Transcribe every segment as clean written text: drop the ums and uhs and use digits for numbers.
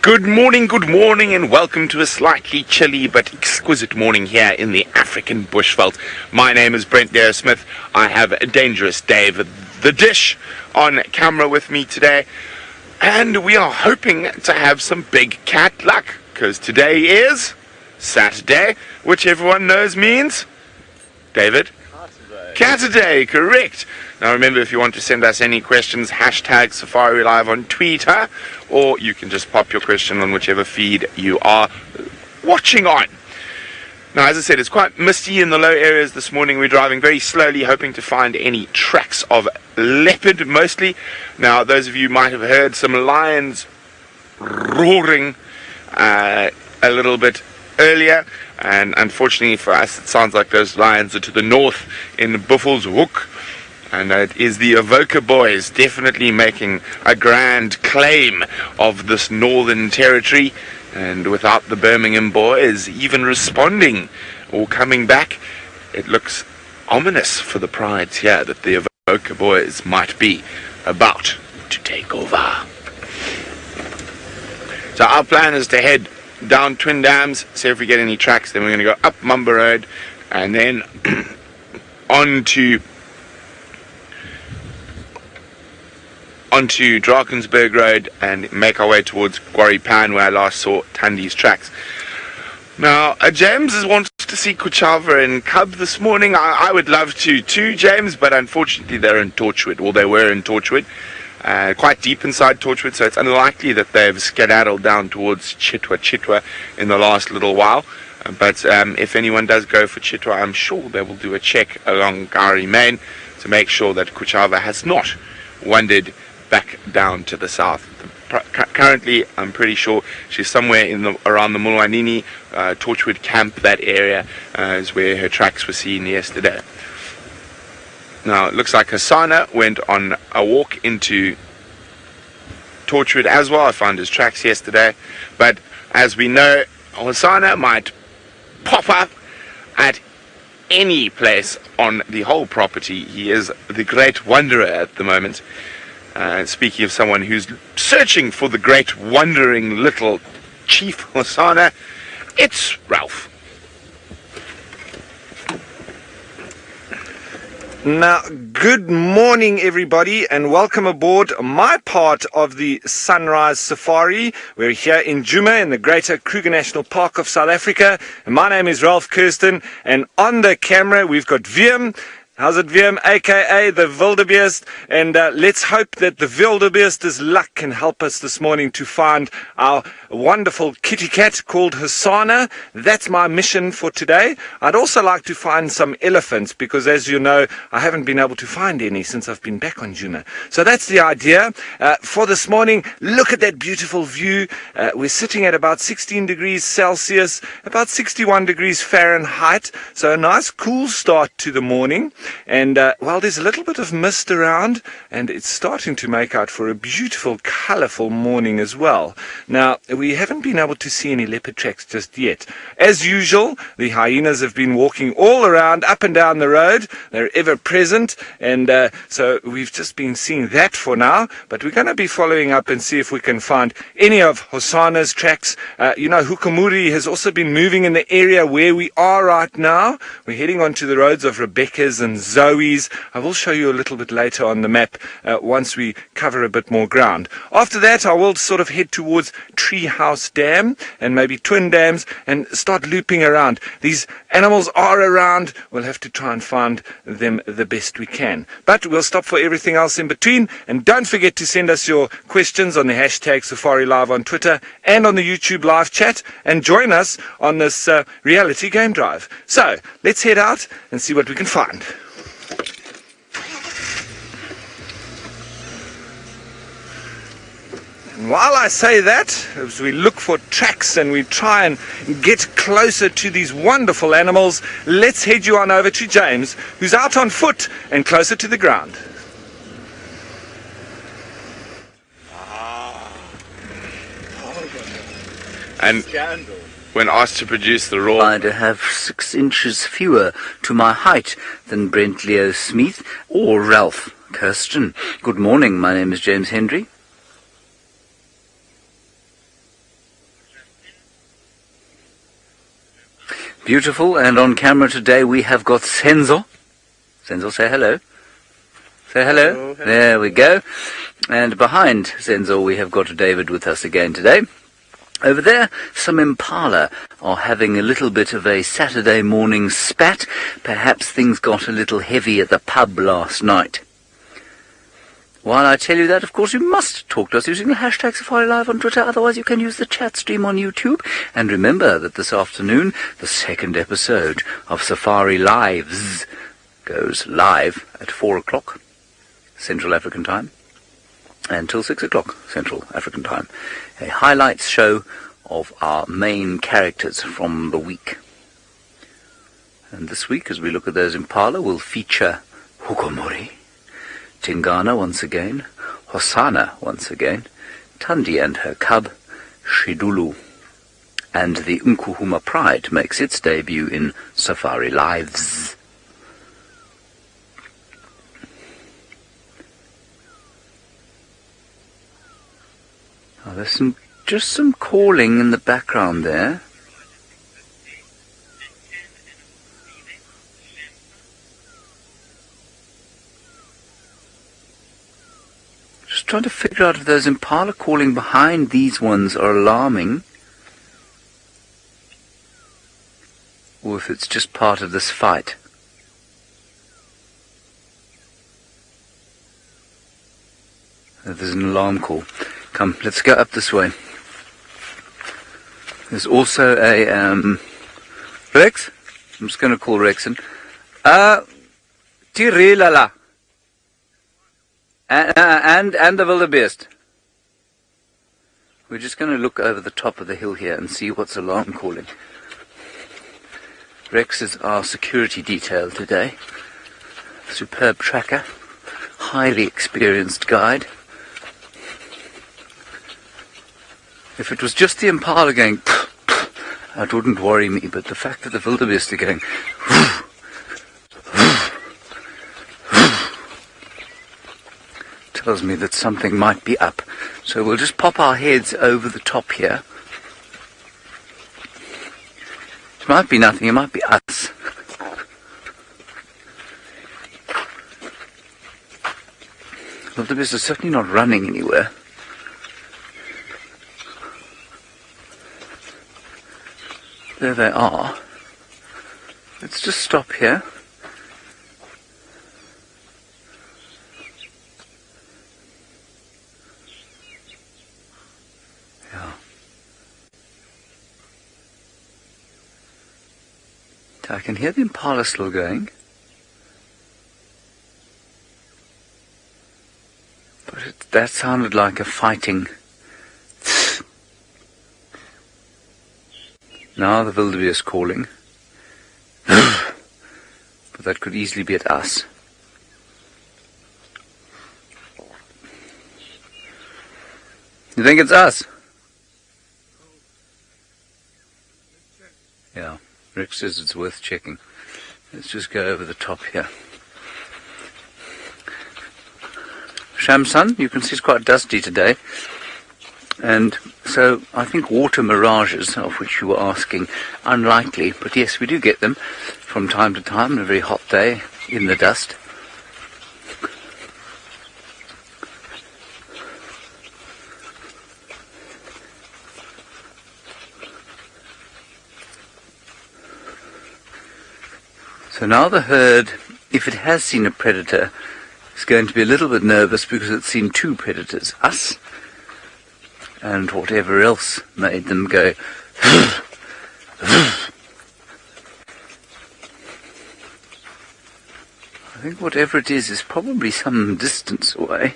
good morning, and welcome to a slightly chilly but exquisite morning here in the African bushveld. My name is Brent Smith. I have Dangerous Dave, the Dish, on camera with me today, and we are hoping to have some big cat luck, because today is Saturday, which everyone knows means, David? Saturday, correct. Now remember, if you want to send us any questions, hashtag Safari Live on Twitter, or you can just pop your question on whichever feed you are watching on. Now, as I said, it's quite misty in the low areas this morning. We're driving very slowly, hoping to find any tracks of leopard, mostly. Now, those of you might have heard some lions roaring a little bit earlier, and unfortunately for us, it sounds like those lions are to the north in Buffelshoek. And it is the Avoca boys definitely making a grand claim of this northern territory. And without the Birmingham boys even responding or coming back, it looks ominous for the prides here that the Avoca boys might be about to take over. So our plan is to head down Twin Dams, see if we get any tracks. Then we're going to go up Mumba Road and then onto Drakensberg Road and make our way towards Quarry Pan, where I last saw Thandi's tracks. Now, James wants to see Kuchava and Cub this morning. I would love to too, James, but unfortunately they're in Torchwood. Well, they were in Torchwood, quite deep inside Torchwood, so it's unlikely that they've skedaddled down towards Chitwa in the last little while. But if anyone does go for Chitwa, I'm sure they will do a check along Gowrie Main to make sure that Kuchava has not wandered back down to the south. Currently, I'm pretty sure she's somewhere around the Mulwanini Torchwood camp. That area is where her tracks were seen yesterday. Now, it looks like Hasana went on a walk into Torchwood as well. I found his tracks yesterday. But as we know, Hasana might pop up at any place on the whole property. He is the great wanderer at the moment. Speaking of someone who's searching for the great wandering little Chief Hasana, it's Ralph. Now, good morning everybody, and welcome aboard my part of the Sunrise Safari. We're here in Djuma in the Greater Kruger National Park of South Africa, and my name is Ralph Kirsten, and on the camera we've got Wiem. How's it, Wiem, aka the Wildebeest? And let's hope that the Wildebeest's luck can help us this morning to find our wonderful kitty cat called Hasana. That's my mission for today. I'd also like to find some elephants, because as you know, I haven't been able to find any since I've been back on Djuma. So that's the idea for this morning. Look at that beautiful view. We're sitting at about 16 degrees Celsius, about 61 degrees Fahrenheit. So a nice cool start to the morning. And well, there's a little bit of mist around, and it's starting to make out for a beautiful, colourful morning as well. Now, we haven't been able to see any leopard tracks just yet. As usual, the hyenas have been walking all around, up and down the road. They're ever present, and so we've just been seeing that for now. But we're going to be following up and see if we can find any of Hasana's tracks. Hukamuri has also been moving in the area where we are right now. We're heading onto the roads of Rebecca's and Zoe's. I will show you a little bit later on the map once we cover a bit more ground. After that, I will sort of head towards Treehouse Dam and maybe Twin Dams and start looping around. These animals are around. We'll have to try and find them the best we can. But we'll stop for everything else in between. And don't forget to send us your questions on the hashtag Safari Live on Twitter and on the YouTube live chat, and join us on this reality game drive. So let's head out and see what we can find. And while I say that, as we look for tracks and we try and get closer to these wonderful animals, let's head you on over to James, who's out on foot and closer to the ground. And when asked to produce the raw, I'd have 6 inches fewer to my height than Brent Leo Smith or Ralph Kirsten. Good morning, my name is James Hendry. Beautiful, and on camera today we have got Senzo. Senzo, say hello. Say hello. Hello, hello. There we go. And behind Senzo we have got David with us again today. Over there, some impala are having a little bit of a Saturday morning spat. Perhaps things got a little heavy at the pub last night. While I tell you that, of course, you must talk to us using the hashtag Safari Live on Twitter. Otherwise, you can use the chat stream on YouTube. And remember that this afternoon, the second episode of Safari Lives goes live at 4 o'clock Central African Time until 6 o'clock Central African Time. A highlights show of our main characters from the week. And this week, as we look at those impala, we'll feature Hukomori, Tingana once again, Hosana once again, Thandi and her cub, Shidulu. And the Nkuhuma Pride makes its debut in Safari Lives. Oh, there's just some calling in the background there. Just trying to figure out if those impala calling behind these ones are alarming, or if it's just part of this fight. There's an alarm call. Come, let's go up this way. There's also a, Rex? I'm just going to call Rex in. Tirilala. And the wildebeest. We're just going to look over the top of the hill here and see what's alarm calling. Rex is our security detail today. Superb tracker. Highly experienced guide. If it was just the impala going, that wouldn't worry me, but the fact that the wildebeest are going, tells me that something might be up. So we'll just pop our heads over the top here. It might be nothing, it might be us. Wildebeest are certainly not running anywhere. There they are. Let's just stop here. Yeah. I can hear the impala still going. But that sounded like a fighting. Now the wildebeest calling. But that could easily be at us. You think it's us? Yeah, Rick says it's worth checking. Let's just go over the top here. Shamsun, you can see it's quite dusty today. And so I think water mirages, of which you were asking, unlikely. But yes, we do get them from time to time on a very hot day in the dust. So now the herd, if it has seen a predator, is going to be a little bit nervous because it's seen two predators, us and whatever else made them go. I think whatever it is probably some distance away.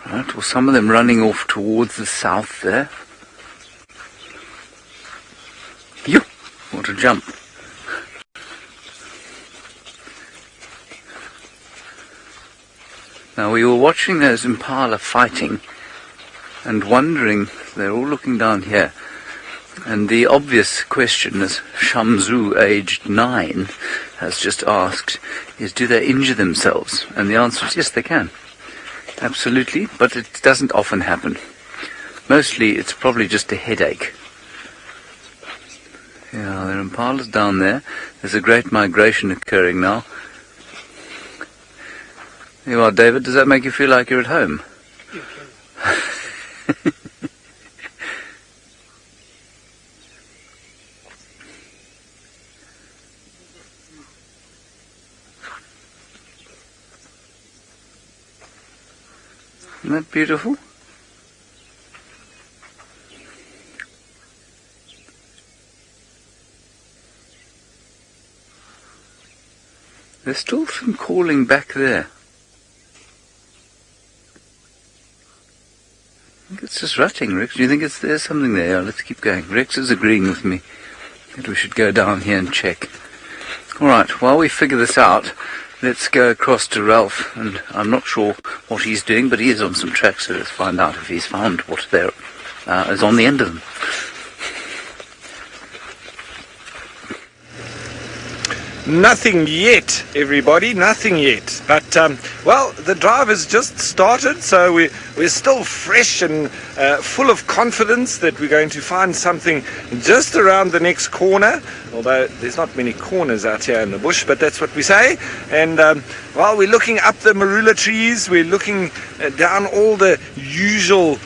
Right, well, some of them running off towards the south there. Phew! What a jump. Now we were watching those impala fighting and wondering, they're all looking down here, And the obvious question, as Shamzu, aged 9, has just asked, is do they injure themselves? And the answer is yes, they can. Absolutely, but it doesn't often happen. Mostly it's probably just a headache. Yeah, there are impalas down there. There's a great migration occurring now. There you are, David. Does that make you feel like you're at home? Isn't that beautiful? There's still some calling back there. I think it's just rutting, Rex. Do you think there's something there? Yeah, let's keep going. Rex is agreeing with me that we should go down here and check. All right, while we figure this out, let's go across to Ralph, and I'm not sure what he's doing, but he is on some tracks, so let's find out if he's found what there is on the end of them. Nothing yet, everybody, nothing yet. But, well, the drive has just started, so we're still fresh and full of confidence that we're going to find something just around the next corner, although there's not many corners out here in the bush, but that's what we say. And, well, we're looking up the marula trees, we're looking down all the usual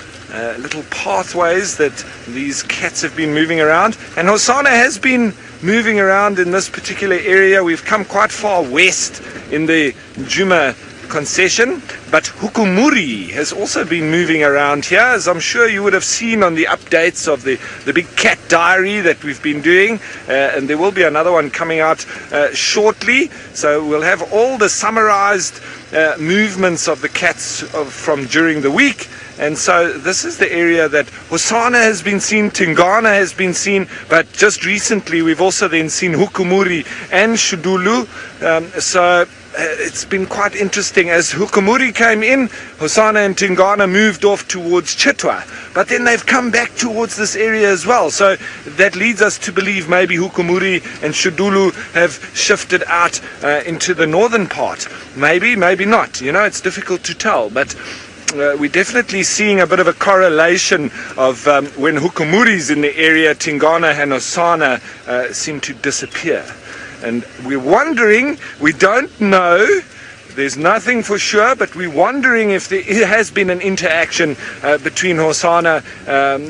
little pathways that these cats have been moving around. And Hosana has been moving around in this particular area. We've come quite far west in the Djuma concession, but Hukumuri has also been moving around here, as I'm sure you would have seen on the updates of the big cat diary that we've been doing, and there will be another one coming out shortly, so we'll have all the summarized movements of the cats from during the week. And so this is the area that Hosana has been seen, Tingana has been seen, but just recently we've also then seen Hukumuri and Shudulu. So it's been quite interesting. As Hukumuri came in, Hosana and Tingana moved off towards Chitwa, but then they've come back towards this area as well. So that leads us to believe maybe Hukumuri and Shudulu have shifted out into the northern part. Maybe, maybe not. You know, it's difficult to tell, but we're definitely seeing a bit of a correlation of when Hukumuri's in the area, Tingana and Hosana seem to disappear. And we're wondering, we don't know, there's nothing for sure, but we're wondering if there has been an interaction between Hosana,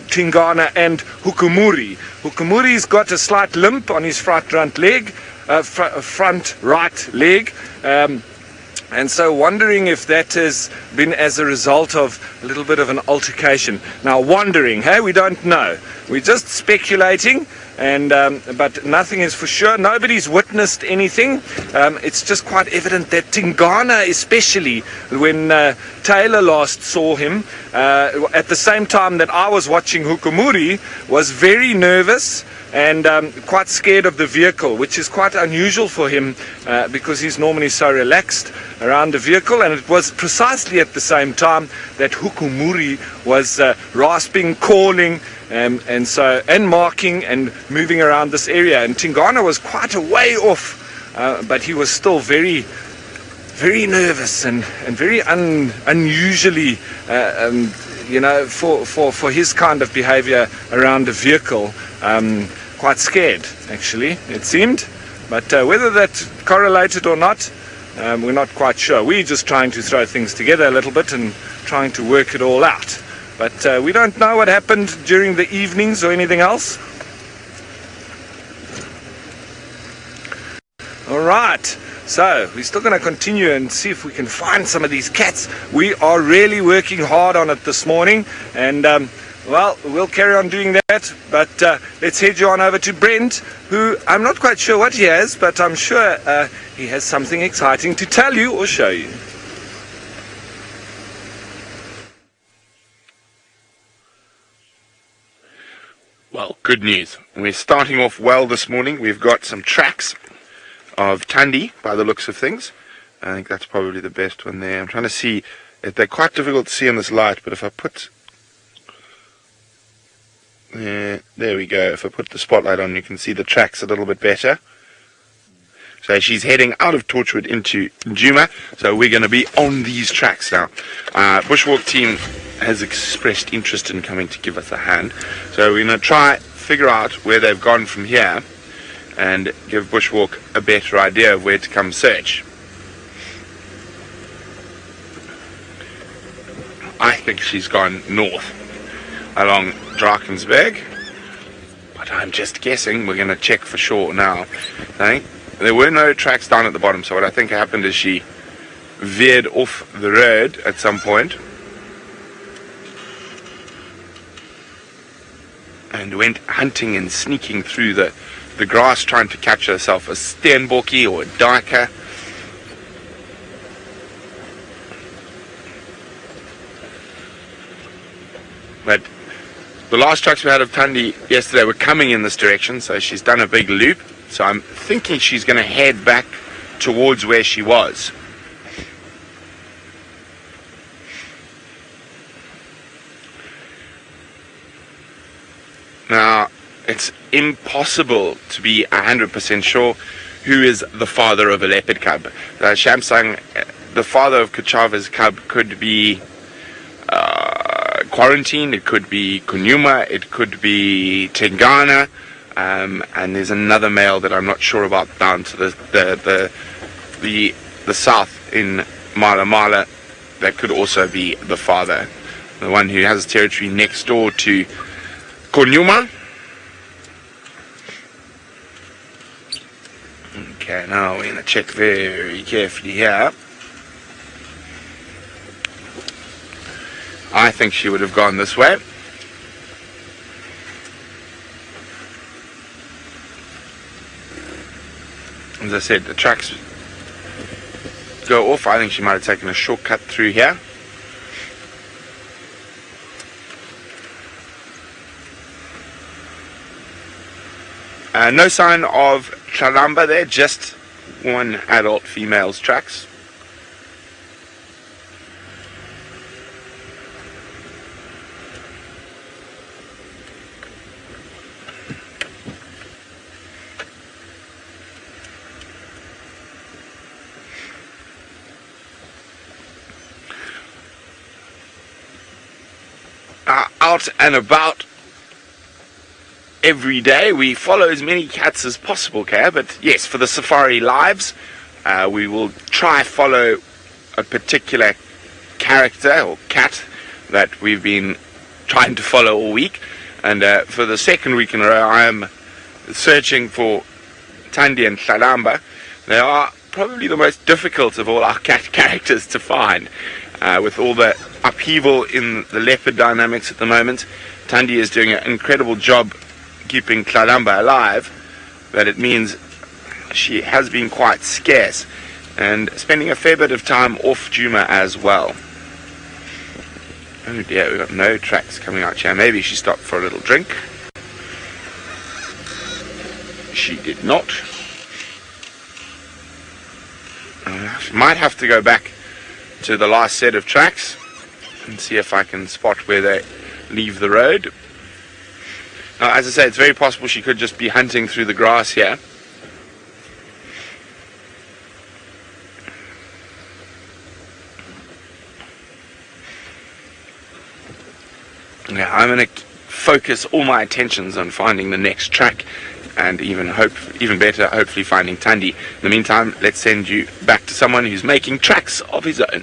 Tingana and Hukumuri. Hukumuri's got a slight limp on his front right leg. And so wondering if that has been as a result of a little bit of an altercation. Now wondering, hey, we don't know. We're just speculating, and but nothing is for sure. Nobody's witnessed anything. It's just quite evident that Tingana, especially when Taylor last saw him, at the same time that I was watching Hukumuri, was very nervous and quite scared of the vehicle, which is quite unusual for him because he's normally so relaxed around the vehicle. And it was precisely at the same time that Hukumuri was rasping, calling, and marking and moving around this area. And Tingana was quite a way off, but he was still very, very nervous and very unusually, you know, for his kind of behavior around a vehicle. Quite scared, actually, it seemed. But whether that correlated or not, we're not quite sure. We're just trying to throw things together a little bit and trying to work it all out. But we don't know what happened during the evenings or anything else. All right. So we're still going to continue and see if we can find some of these cats. We are really working hard on it this morning, and well, we'll carry on doing that, but let's head you on over to Brent, who I'm not quite sure what he has, but I'm sure he has something exciting to tell you or show you. Well, good news. We're starting off well this morning. We've got some tracks of Thandi by the looks of things. I think that's probably the best one there. I'm trying to see. They're quite difficult to see in this light, but if I put There we go. If I put the spotlight on, you can see the tracks a little bit better. So she's heading out of Torchwood into Djuma. So we're going to be on these tracks now. Bushwalk team has expressed interest in coming to give us a hand. So we're going to try figure out where they've gone from here and give Bushwalk a better idea of where to come search. I think she's gone north along Drakensberg, but I'm just guessing. We're going to check for sure now. There were no tracks down at the bottom, so what I think happened is she veered off the road at some point and went hunting and sneaking through the grass, trying to catch herself a steenbokkie or a duiker. But the last tracks we had of Thandi yesterday were coming in this direction, so she's done a big loop. So I'm thinking she's going to head back towards where she was. Now, it's impossible to be 100% sure who is the father of a leopard cub. Shamsang, the father of Kuchava's cub, could be Quarantine, it could be Kunyuma, it could be Tengana, and there's another male that I'm not sure about down to the south in Mala Mala that could also be the father, the one who has territory next door to Kunyuma. Okay, now we're going to check very carefully here. I think she would have gone this way. As I said, the tracks go off. I think she might have taken a shortcut through here. No sign of Chalamba there, just one adult female's tracks. Out and about every day. We follow as many cats as possible, okay? But yes, for the safari lives, we will try follow a particular character or cat that we've been trying to follow all week. And for the second week in a row, I am searching for Thandi and Chalamba. They are probably the most difficult of all our cat characters to find. With all the upheaval in the leopard dynamics at the moment, Thandi is doing an incredible job keeping Chalamba alive, but it means she has been quite scarce and spending a fair bit of time off Djuma as well. Oh dear, we've got no tracks coming out here. Maybe she stopped for a little drink. She did not. She might have to go back to the last set of tracks and see if I can spot where they leave the road. Now, as I say, it's very possible she could just be hunting through the grass here. Now, I'm going to focus all my attentions on finding the next track and even better, hopefully finding Thandi. In the meantime, let's send you back to someone who's making tracks of his own.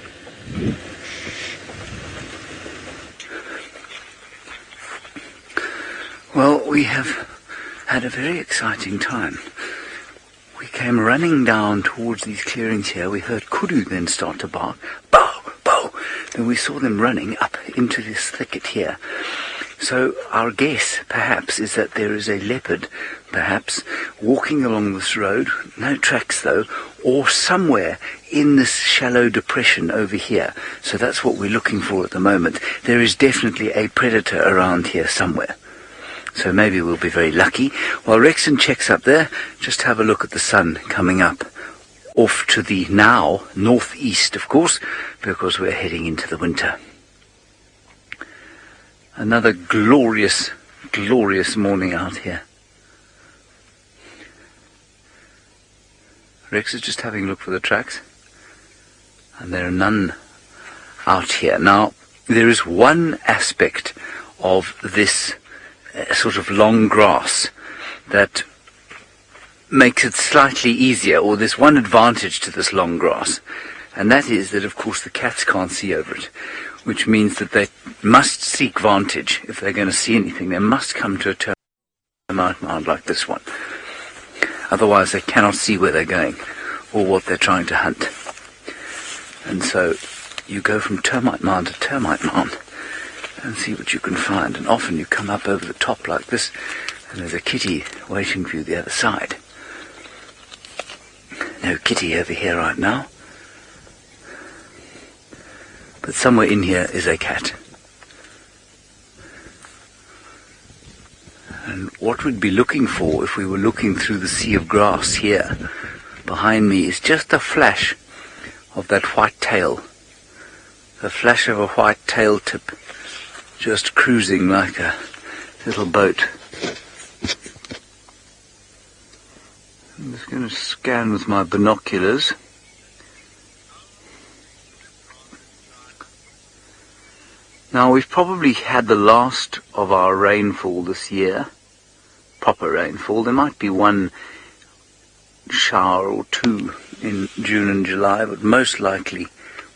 Well, we have had a very exciting time. We came running down towards these clearings here. We heard kudu then start to bark. Bow, bow. Then we saw them running up into this thicket here. So our guess, perhaps, is that there is a leopard, perhaps, walking along this road, no tracks though, or somewhere in this shallow depression over here. So that's what we're looking for at the moment. There is definitely a predator around here somewhere. So maybe we'll be very lucky. While Rexon checks up there, just have a look at the sun coming up off to the now northeast, of course, because we're heading into the winter. Another glorious glorious morning out here. Rex is just having a look for the tracks, and there are none out here. Now, there is one aspect of this sort of long grass that makes it slightly easier, or there's one advantage to this long grass, and that is that, of course, the cats can't see over it, which means that they must seek vantage. If they're going to see anything, they must come to a termite mound like this one. Otherwise, they cannot see where they're going or what they're trying to hunt. And so you go from termite mound to termite mound and see what you can find. And often you come up over the top like this, and there's a kitty waiting for you the other side. No kitty over here right now. But somewhere in here is a cat. And what we'd be looking for if we were looking through the sea of grass here behind me is just a flash of that white tail. The flash of a white tail tip just cruising like a little boat. I'm just going to scan with my binoculars. Now, we've probably had the last of our rainfall this year, proper rainfall. There might be one shower or two in June and July, but most likely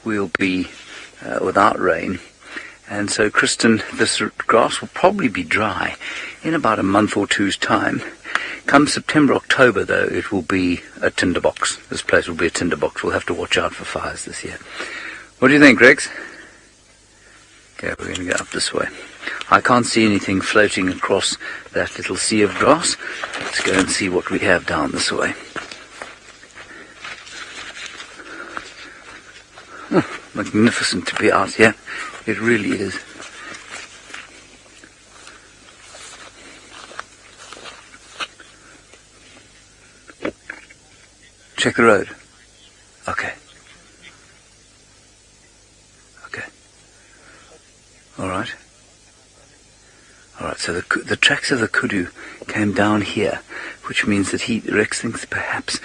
we'll be without rain. And so, Kristen, this grass will probably be dry in about a month or two's time. Come September, October, though, it will be a tinderbox. This place will be a tinderbox. We'll have to watch out for fires this year. What do you think, Rex? Okay, we're going to go up this way. I can't see anything floating across that little sea of grass. Let's go and see what we have down this way. Oh, magnificent to be out here. It really is. Check the road. Okay. Alright, so the tracks of the kudu came down here, which means that Rex thinks perhaps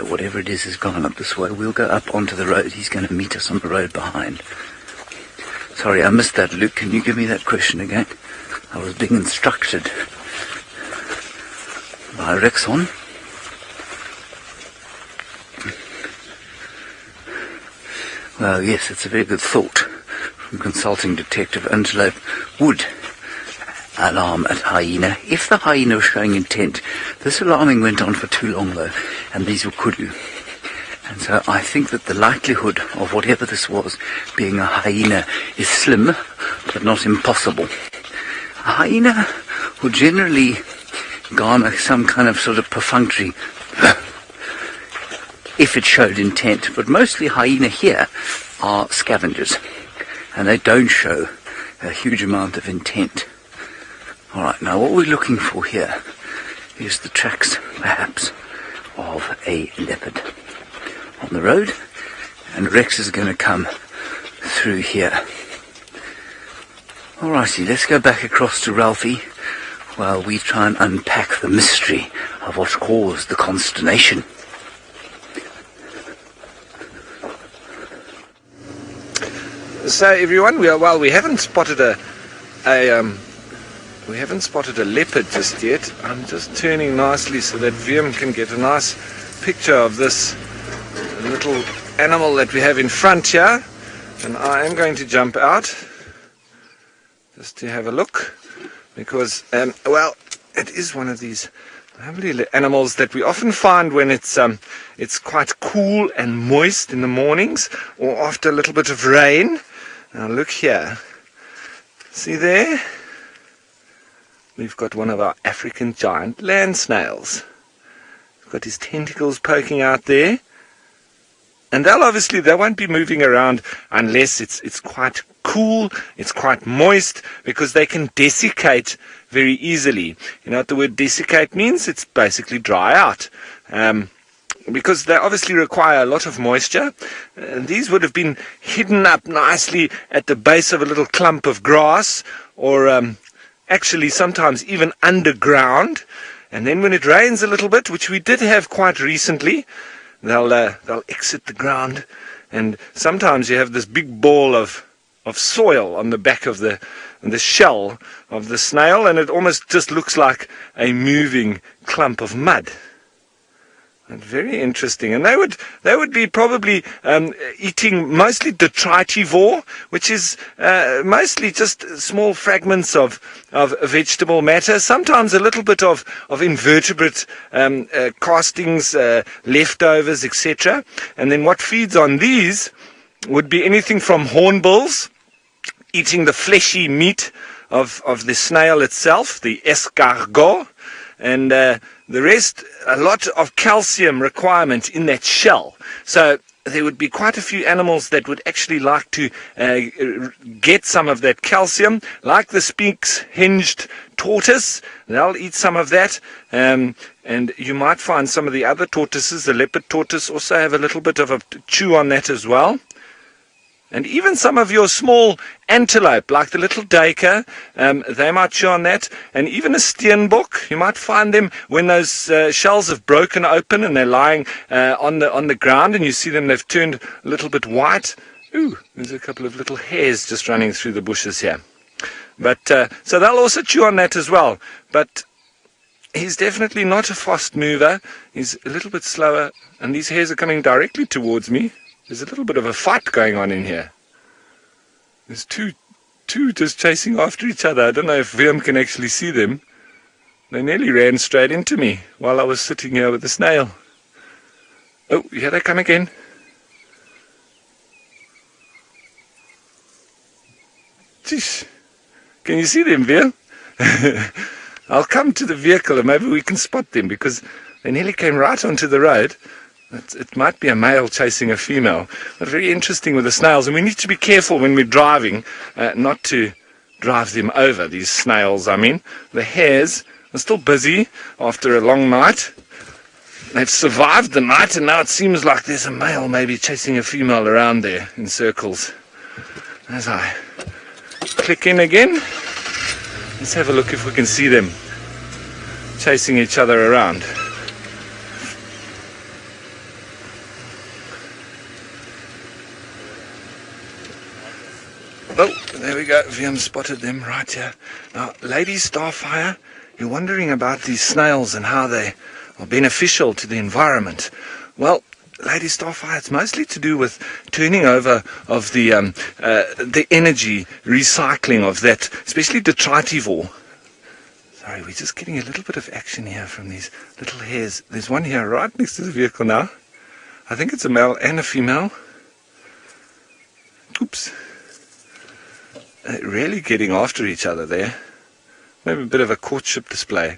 whatever it is has gone up this way. We'll go up onto the road. He's going to meet us on the road behind. Sorry, I missed that, Luke. Can you give me that question again? I was being instructed by Rex on. Well, yes, it's a very good thought. Consulting detective Antelope would alarm at hyena. If the hyena was showing intent, this alarming went on for too long though, and these were kudu. And so I think that the likelihood of whatever this was being a hyena is slim, but not impossible. A hyena would generally garner some kind of sort of perfunctory if it showed intent, but mostly hyena here are scavengers. And they don't show a huge amount of intent. Alright, now what we're looking for here is the tracks, perhaps, of a leopard on the road. And Rex is going to come through here. Alrighty, let's go back across to Ralphie while we try and unpack the mystery of what caused the consternation. So everyone, we haven't spotted a leopard just yet. I'm just turning nicely so that Wiem can get a nice picture of this little animal that we have in front here. And I am going to jump out just to have a look, because it is one of these lovely animals that we often find when it's quite cool and moist in the mornings or after a little bit of rain. Now look here, see there? We've got one of our African giant land snails. He's got his tentacles poking out there. And they won't be moving around unless it's quite cool, it's quite moist, because they can desiccate very easily. You know what the word desiccate means? It's basically dry out. Because they obviously require a lot of moisture. These would have been hidden up nicely at the base of a little clump of grass, or actually sometimes even underground. And then when it rains a little bit, which we did have quite recently, they'll exit the ground. And sometimes you have this big ball of soil on the back of the shell of the snail, and it almost just looks like a moving clump of mud. And very interesting. And they would be probably eating mostly detritivore, which is mostly just small fragments of vegetable matter, sometimes a little bit of invertebrate castings, leftovers, etc. And then what feeds on these would be anything from hornbills, eating the fleshy meat of the snail itself, the escargot, and the rest, a lot of calcium requirement in that shell. So there would be quite a few animals that would actually like to get some of that calcium, like the Sphinx-hinged tortoise. They'll eat some of that. And you might find some of the other tortoises, the leopard tortoise, also have a little bit of a chew on that as well. And even some of your small antelope, like the little duiker, they might chew on that. And even a steenbok, you might find them when those shells have broken open and they're lying on the ground, and you see them, they've turned a little bit white. Ooh, there's a couple of little hares just running through the bushes here. But so they'll also chew on that as well. But he's definitely not a fast mover. He's a little bit slower, and these hares are coming directly towards me. There's a little bit of a fight going on in here. There's two just chasing after each other. I don't know if Willem can actually see them. They nearly ran straight into me while I was sitting here with the snail. Oh, here they come again. Jeez. Can you see them, Willem? I'll come to the vehicle and maybe we can spot them, because they nearly came right onto the road. It might be a male chasing a female. But very interesting with the snails. And we need to be careful when we're driving not to drive them over, these snails, I mean. The hares are still busy after a long night. They've survived the night, and now it seems like there's a male maybe chasing a female around there in circles. As I click in again, let's have a look if we can see them chasing each other around. Oh, there we go. Vian spotted them right here. Now, Lady Starfire, you're wondering about these snails and how they are beneficial to the environment. Well, Lady Starfire, it's mostly to do with turning over of the energy recycling of that, especially detritivore. Sorry, we're just getting a little bit of action here from these little hares. There's one here right next to the vehicle now. I think it's a male and a female. Oops. Really getting after each other there. Maybe a bit of a courtship display.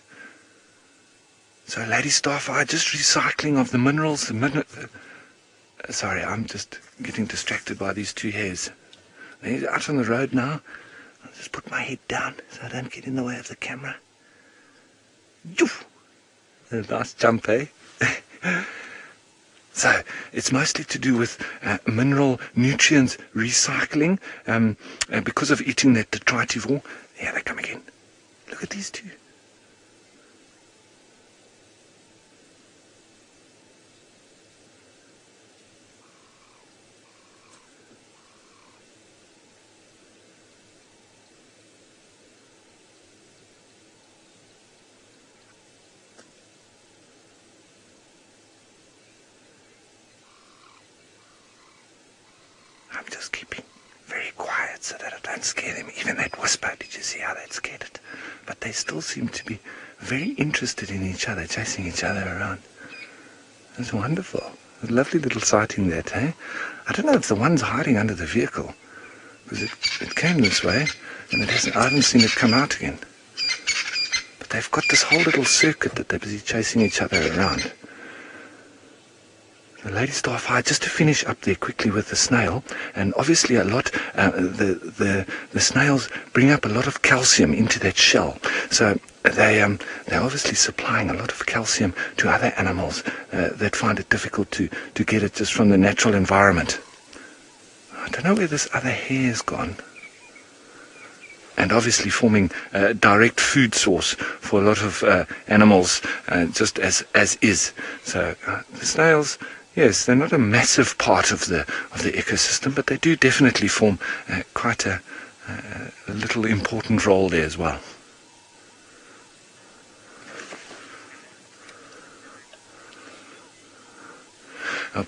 So Lady Starfire just recycling of the minerals. Sorry, I'm just getting distracted by these two hares. They're out on the road now. I'll just put my head down so I don't get in the way of the camera. Yoof! A nice jump, eh? So, it's mostly to do with mineral nutrients recycling, because of eating that detritivore. Here they come again. Look at these two. I'm just keeping very quiet so that I don't scare them. Even that whisper, did you see how that scared it? But they still seem to be very interested in each other, chasing each other around. It's wonderful. A lovely little sighting that, eh? I don't know if the one's hiding under the vehicle, because it came this way, and I haven't seen it come out again. But they've got this whole little circuit that they're busy chasing each other around. The Lady Starfire, just to finish up there quickly with the snail, and obviously a lot, the snails bring up a lot of calcium into that shell, so they're obviously supplying a lot of calcium to other animals that find it difficult to get it just from the natural environment. I don't know where this other hare's gone. and obviously forming a direct food source for a lot of animals, just as is. So the snails, yes, they're not a massive part of the ecosystem, but they do definitely form quite a little important role there as well.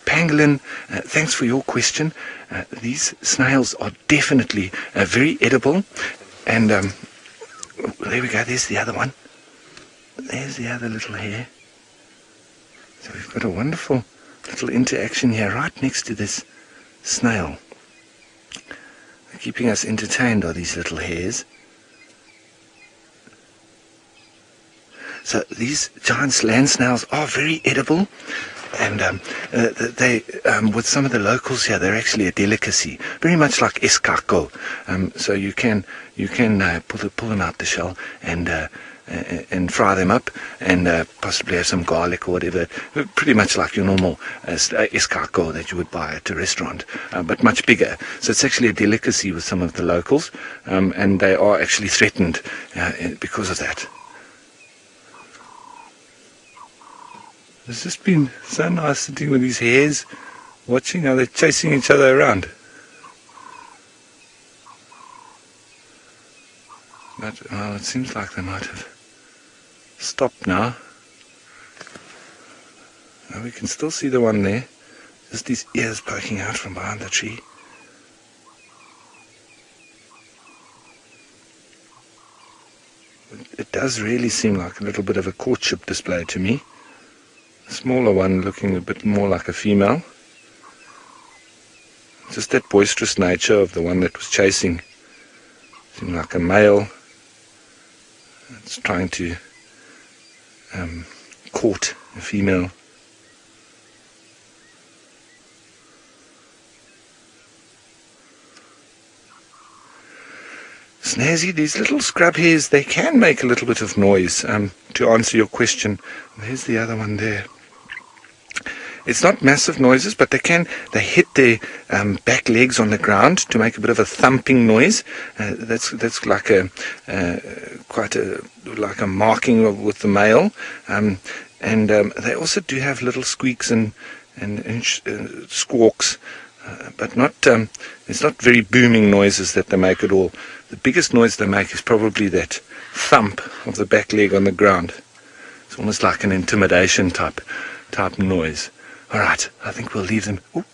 Pangolin, thanks for your question. These snails are definitely very edible, and there we go, there's the other one. There's the other little hare. So we've got a wonderful little interaction here right next to this snail. Keeping us entertained are these little hares. So these giant land snails are very edible, and they, with some of the locals here, they're actually a delicacy, very much like escargot. So you can pull them out the shell and fry them up, and possibly have some garlic or whatever, pretty much like your normal escargot that you would buy at a restaurant, but much bigger. So it's actually a delicacy with some of the locals, and they are actually threatened because of that. It's just been so nice sitting with these hares, watching how they're chasing each other around. But, well, it seems like they might have stopped now. Now we can still see the one there. Just his ears poking out from behind the tree. It does really seem like a little bit of a courtship display to me. The smaller one looking a bit more like a female. Just that boisterous nature of the one that was chasing. Seemed like a male. It's trying to court a female. Snazzy, these little scrub hares, they can make a little bit of noise, to answer your question. There's the other one there. It's not massive noises, but they hit their back legs on the ground to make a bit of a thumping noise. That's like like a marking with the male. And they also do have little squeaks and squawks, but not. It's not very booming noises that they make at all. The biggest noise they make is probably that thump of the back leg on the ground. It's almost like an intimidation type noise. All right, I think we'll leave them. Oop,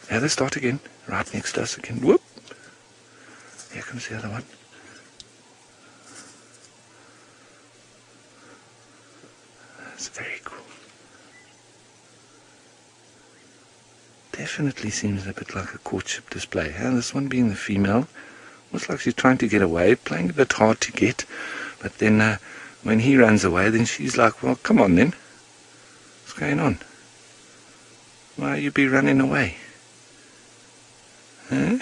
there they start again, right next to us again. Whoop. Here comes the other one. That's very cool. Definitely seems a bit like a courtship display. This one being the female. Looks like she's trying to get away, playing a bit hard to get. But then when he runs away, then she's like, well, come on then. What's going on? Why you be running away? Huh?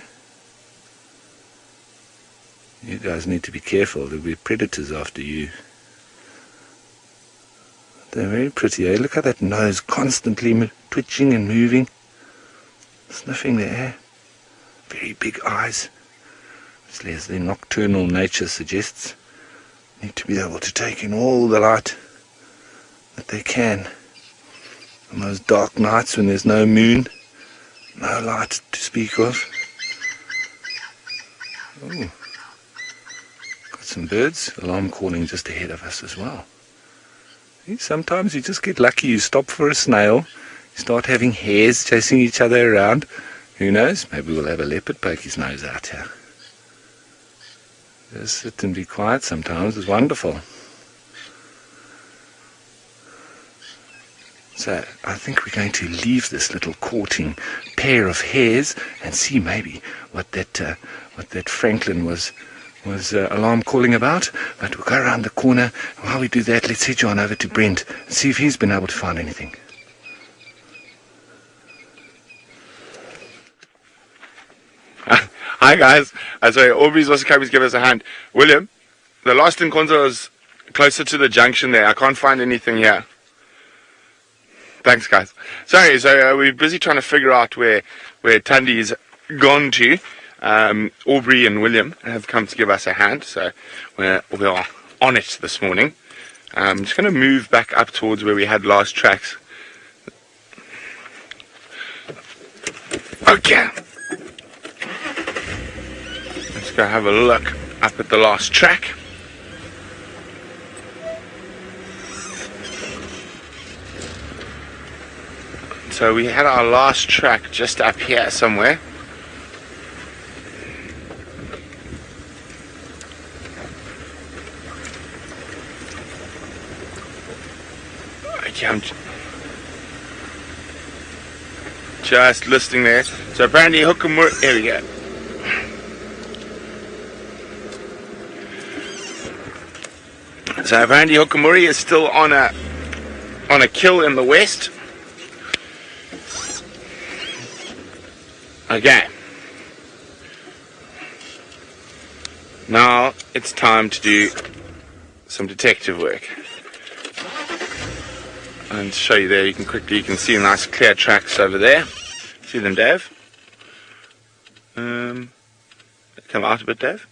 You guys need to be careful. There'll be predators after you. They're very pretty, eh? Look at that nose constantly twitching and moving. Sniffing the air. Very big eyes. As their nocturnal nature suggests. Need to be able to take in all the light that they can. On those dark nights when there's no moon, no light to speak of. Ooh. Got some birds, alarm calling just ahead of us as well. See, sometimes you just get lucky, you stop for a snail, you start having hares chasing each other around. Who knows, maybe we'll have a leopard poke his nose out here. Just sit and be quiet sometimes, it's wonderful. So I think we're going to leave this little courting pair of hares and see maybe what that Franklin was alarm calling about. But we'll go around the corner. While we do that, let's head on over to Brent and see if he's been able to find anything. Hi guys. Sorry, Aubrey's also coming to give us a hand. William, the lost encounter is closer to the junction there. I can't find anything here. Thanks, guys. Sorry, so we're busy trying to figure out where Thandi's gone to. Aubrey and William have come to give us a hand, so we are on it this morning. I'm just going to move back up towards where we had last tracks. Okay. Let's go have a look up at the last track. So we had our last track just up here somewhere. Okay, I'm just listening there. So apparently Hukamuri, here we go. So apparently Hukamuri is still on a kill in the west. Okay. Now it's time to do some detective work. And to show you there, you can see nice clear tracks over there. See them, Dave? Come out a bit, Dave.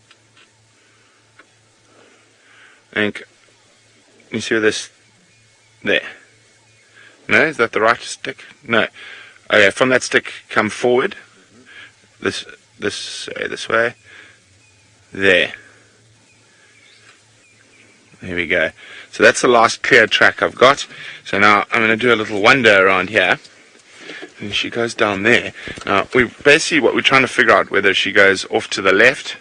And you see where this there? No, is that the right stick? No. Okay, from that stick, come forward. This way. There. There we go. So that's the last clear track I've got. So now I'm going to do a little wander around here. And she goes down there. Now, basically what we're trying to figure out whether she goes off to the left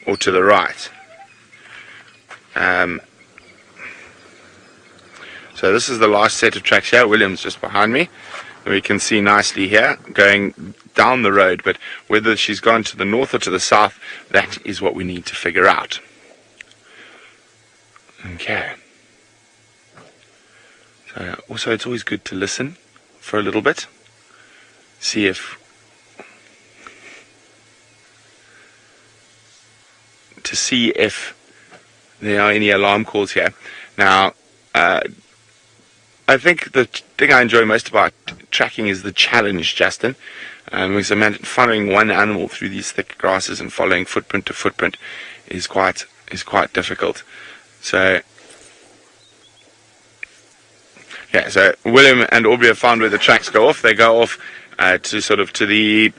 or to the right. So this is the last set of tracks here. William's just behind me. And we can see nicely here, going down the road. But whether she's gone to the north or to the south, that is what we need to figure out. Okay. So also it's always good to listen for a little bit. See if there are any alarm calls here. Now, I think the thing I enjoy most about tracking is the challenge, Justin. Because following one animal through these thick grasses and following footprint to footprint is quite difficult. So, yeah. So William and Aubrey have found where the tracks go off. They go off to the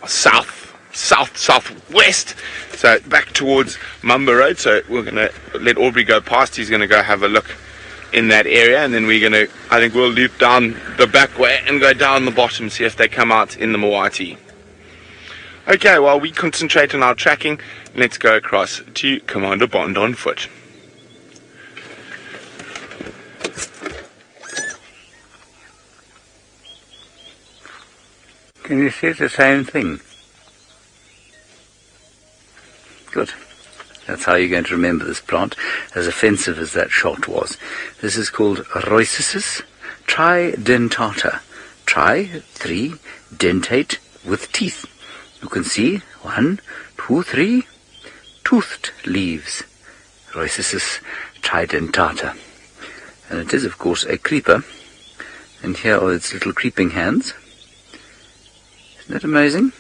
southwest. So back towards Mumba Road. So we're gonna let Aubrey go past. He's gonna go have a look in that area, and then I think we'll loop down the back way and go down the bottom, see if they come out in the Moati. Okay, while we concentrate on our tracking, let's go across to Commander Bond on foot. Can you see the same thing? Good. That's how you're going to remember this plant, as offensive as that shot was. This is called Roycesis tridentata. Tri, 3, dentate with teeth. You can see 1, 2, 3 toothed leaves. Roycesis tridentata. And it is, of course, a creeper. And here are its little creeping hands. Isn't that amazing?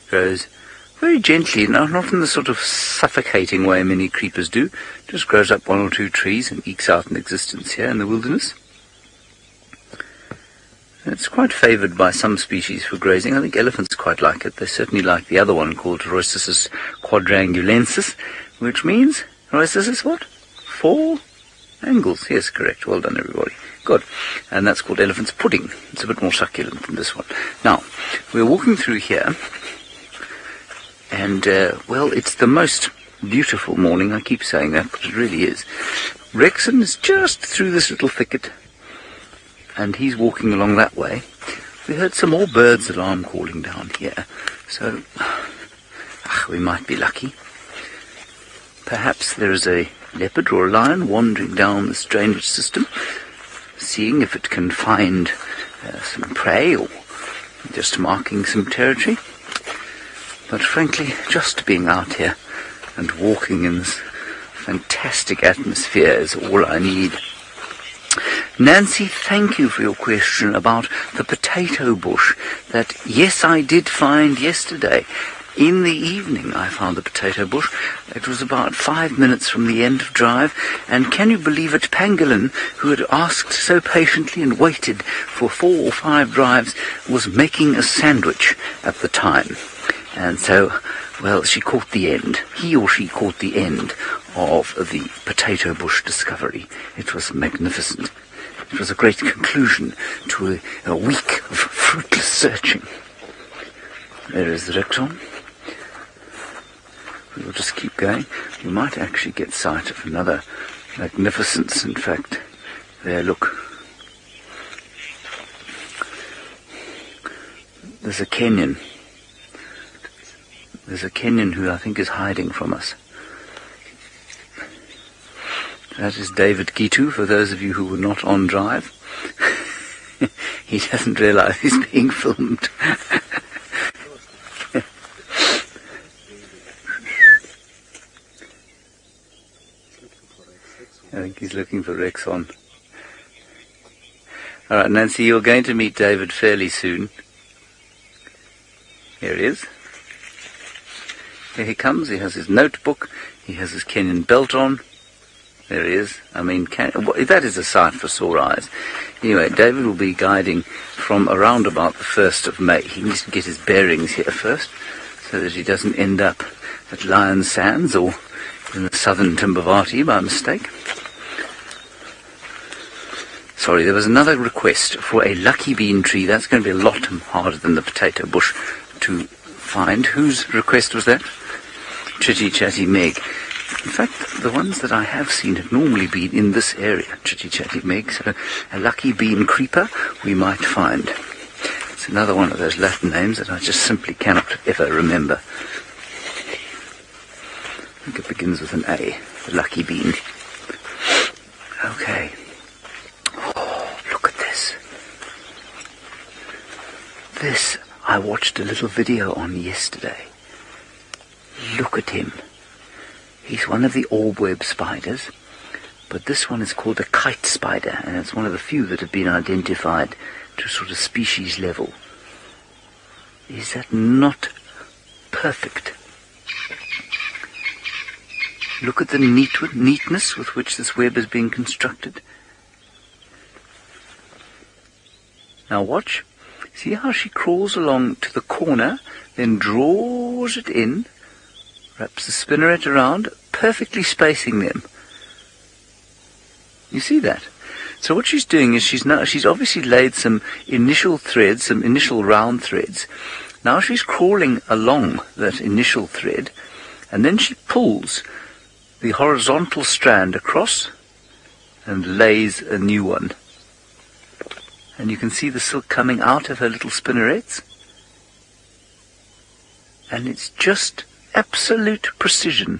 Grows very gently, not in the sort of suffocating way many creepers do. Just grows up 1 or 2 trees and ekes out an existence here in the wilderness. It's quite favoured by some species for grazing. I think elephants quite like it. They certainly like the other one called Roycesis quadrangulensis, which means, Roycesis what? 4 angles. Yes, correct. Well done, everybody. Good. And that's called elephant's pudding. It's a bit more succulent than this one. Now, we're walking through here. And, it's the most beautiful morning. I keep saying that, but it really is. Rexon is just through this little thicket, and he's walking along that way. We heard some more birds' alarm calling down here, so we might be lucky. Perhaps there is a leopard or a lion wandering down this drainage system, seeing if it can find some prey or just marking some territory. But frankly, just being out here and walking in this fantastic atmosphere is all I need. Nancy, thank you for your question about the potato bush that, yes, I did find yesterday. In the evening I found the potato bush. It was about 5 minutes from the end of drive, and can you believe it, Pangolin, who had asked so patiently and waited for 4 or 5 drives, was making a sandwich at the time. And so, well, she caught the end. He or she caught the end of the potato bush discovery. It was magnificent. It was a great conclusion to a week of fruitless searching. There is the Rexon. We will just keep going. We might actually get sight of another magnificence, in fact. There, look. There's a Kenyan. There's a Kenyan who I think is hiding from us. That is David Gitu, for those of you who were not on drive. He doesn't realize he's being filmed. I think he's looking for Rexon. All right, Nancy, you're going to meet David fairly soon. Here he is. Here he comes. He has his notebook. He has his Kenyan belt on. There he is. I mean, that is a sight for sore eyes. Anyway, David will be guiding from around about the 1st of May. He needs to get his bearings here first, so that he doesn't end up at Lion Sands or in the southern Timbavati by mistake. Sorry, there was another request for a lucky bean tree. That's going to be a lot harder than the potato bush to find. Whose request was that? Chitty Chatty Meg. In fact, the ones that I have seen have normally been in this area, Chitty Chatty Meg. So a lucky bean creeper we might find. It's another one of those Latin names that I just simply cannot ever remember. I think it begins with an A, the lucky bean. Okay. Oh, look at this. This I watched a little video on yesterday. Look at him. He's one of the orb-web spiders, but this one is called a kite spider, and it's one of the few that have been identified to sort of species level. Is that not perfect? Look at the neatness with which this web is being constructed. Now watch. See how she crawls along to the corner, then draws it in, wraps the spinneret around, perfectly spacing them. You see that? So what she's doing is she's obviously laid some initial threads, some initial round threads. Now she's crawling along that initial thread, and then she pulls the horizontal strand across and lays a new one. And you can see the silk coming out of her little spinnerets. And it's just absolute precision.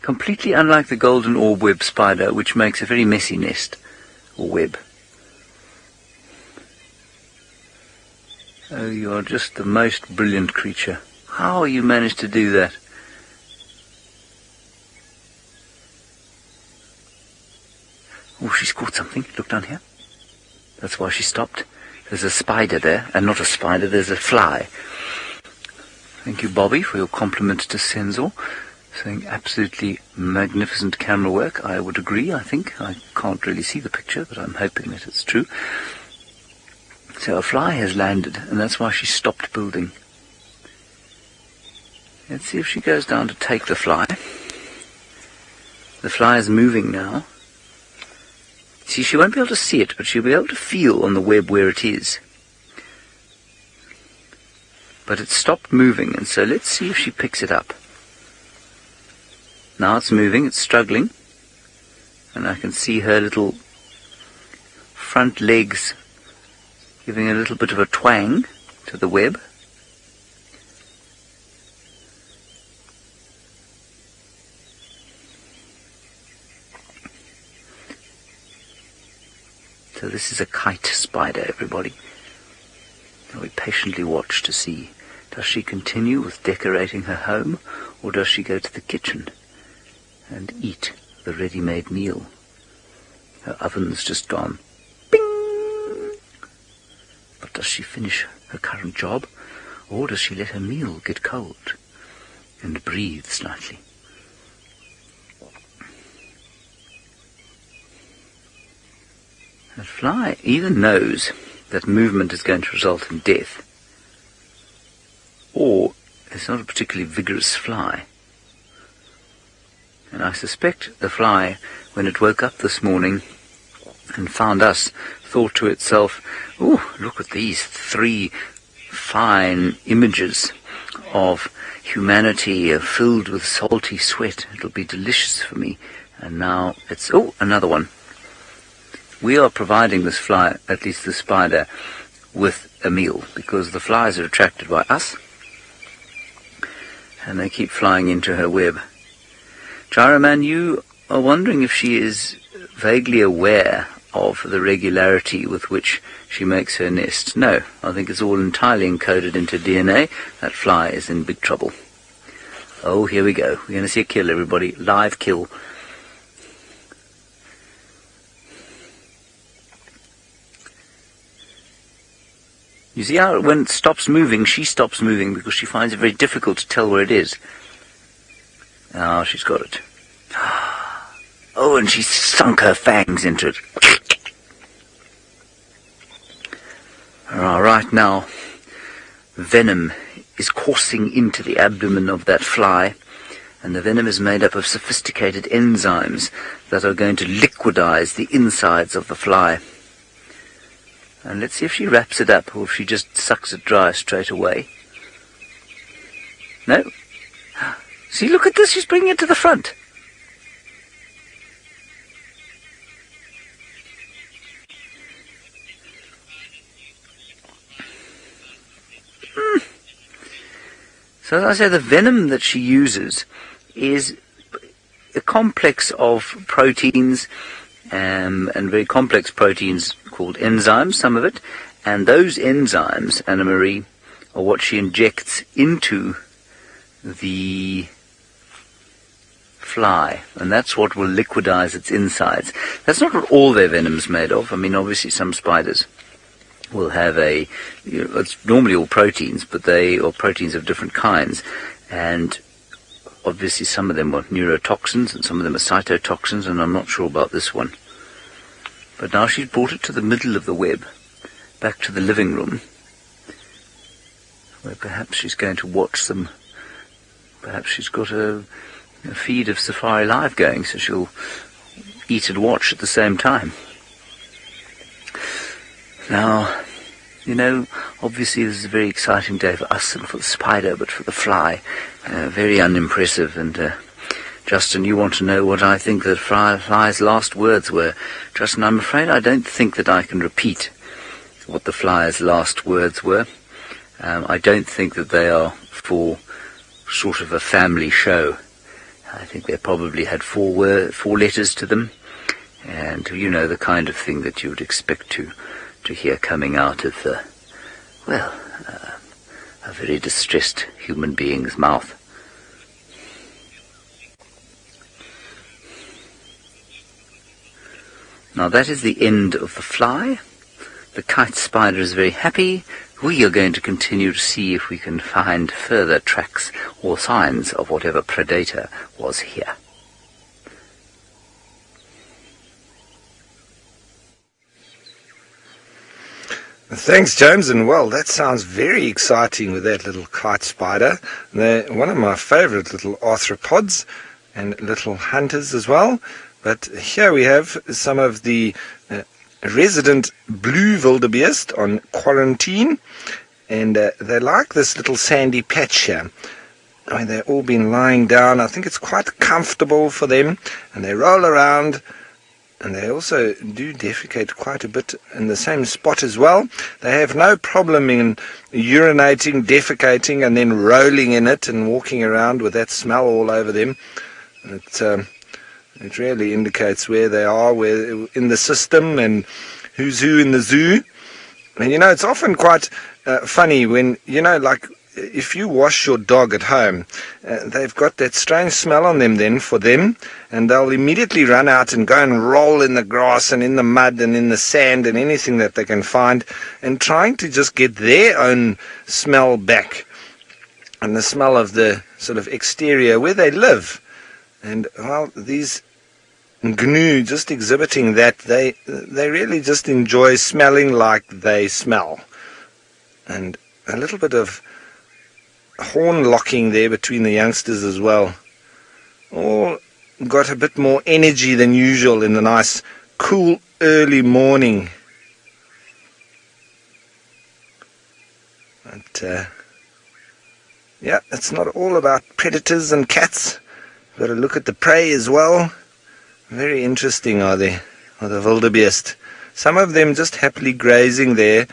Completely unlike the golden orb web spider, which makes a very messy nest or web. Oh, you are just the most brilliant creature. How you managed to do that? Oh, she's caught something. Look down here. That's why she stopped. There's a spider there, and not a spider, there's a fly. Thank you, Bobby, for your compliment to Senzo. Saying absolutely magnificent camera work. I would agree, I think. I can't really see the picture, but I'm hoping that it's true. So a fly has landed, and that's why she stopped building. Let's see if she goes down to take the fly. The fly is moving now. See, she won't be able to see it, but she'll be able to feel on the web where it is. But it's stopped moving, and so let's see if she picks it up. Now it's moving, it's struggling, and I can see her little front legs giving a little bit of a twang to the web. So this is a kite spider, everybody. And we patiently watch to see, does she continue with decorating her home, or does she go to the kitchen and eat the ready-made meal? Her oven's just gone. Bing! But does she finish her current job, or does she let her meal get cold and breathe slightly? The fly either knows that movement is going to result in death, or it's not a particularly vigorous fly. And I suspect the fly, when it woke up this morning and found us, thought to itself, "Oh, look at these 3 fine images of humanity filled with salty sweat. It'll be delicious for me." And now it's, oh, another one. We are providing this fly, at least the spider, with a meal, because the flies are attracted by us, and they keep flying into her web. Gyroman, you are wondering if she is vaguely aware of the regularity with which she makes her nest. No, I think it's all entirely encoded into DNA. That fly is in big trouble. Oh, here we go. We're going to see a kill, everybody. Live kill. You see how when it stops moving, she stops moving because she finds it very difficult to tell where it is. Ah, she's got it. Oh, and she's sunk her fangs into it. Right now, venom is coursing into the abdomen of that fly, and the venom is made up of sophisticated enzymes that are going to liquidize the insides of the fly. And let's see if she wraps it up, or if she just sucks it dry straight away. No? See, look at this, she's bringing it to the front. So as I say, the venom that she uses is a complex of proteins, and very complex proteins called enzymes, some of it, and those enzymes, Anna-Marie, are what she injects into the fly, and that's what will liquidize its insides. That's not what all their venom's made of. I mean, obviously some spiders will have it's normally all proteins, but they are proteins of different kinds, and obviously some of them are neurotoxins and some of them are cytotoxins, and I'm not sure about this one. But now she's brought it to the middle of the web, back to the living room, where perhaps she's going to watch them. Perhaps she's got a feed of Safari Live going, so she'll eat and watch at the same time. Now, obviously this is a very exciting day for us and for the spider, but for the fly, very unimpressive. And Justin, you want to know what I think the fly's last words were. Justin, I'm afraid I don't think that I can repeat what the fly's last words were. I don't think that they are for sort of a family show. I think they probably had 4 letters to them, and the kind of thing that you would expect to hear coming out of a very distressed human being's mouth. Now that is the end of the fly. The kite spider is very happy. We are going to continue to see if we can find further tracks or signs of whatever predator was here. Thanks, James, and well, that sounds very exciting with that little kite spider. They're one of my favorite little arthropods and little hunters as well. But here we have some of the resident blue wildebeest on quarantine, and they like this little sandy patch here. I mean, they've all been lying down. I think it's quite comfortable for them, and they roll around. And they also do defecate quite a bit in the same spot as well. They have no problem in urinating, defecating, and then rolling in it and walking around with that smell all over them. It really indicates where they are, where in the system, and who's who in the zoo. And it's often quite funny when, like if you wash your dog at home, they've got that strange smell on them then for them, and they'll immediately run out and go and roll in the grass and in the mud and in the sand and anything that they can find, and trying to just get their own smell back and the smell of the sort of exterior where they live. And well, these gnu just exhibiting that they really just enjoy smelling like they smell. And a little bit of horn locking there between the youngsters as well. All got a bit more energy than usual in the nice cool early morning. But yeah, it's not all about predators and cats. Got to look at the prey as well. Very interesting are the wildebeest. Some of them just happily grazing there.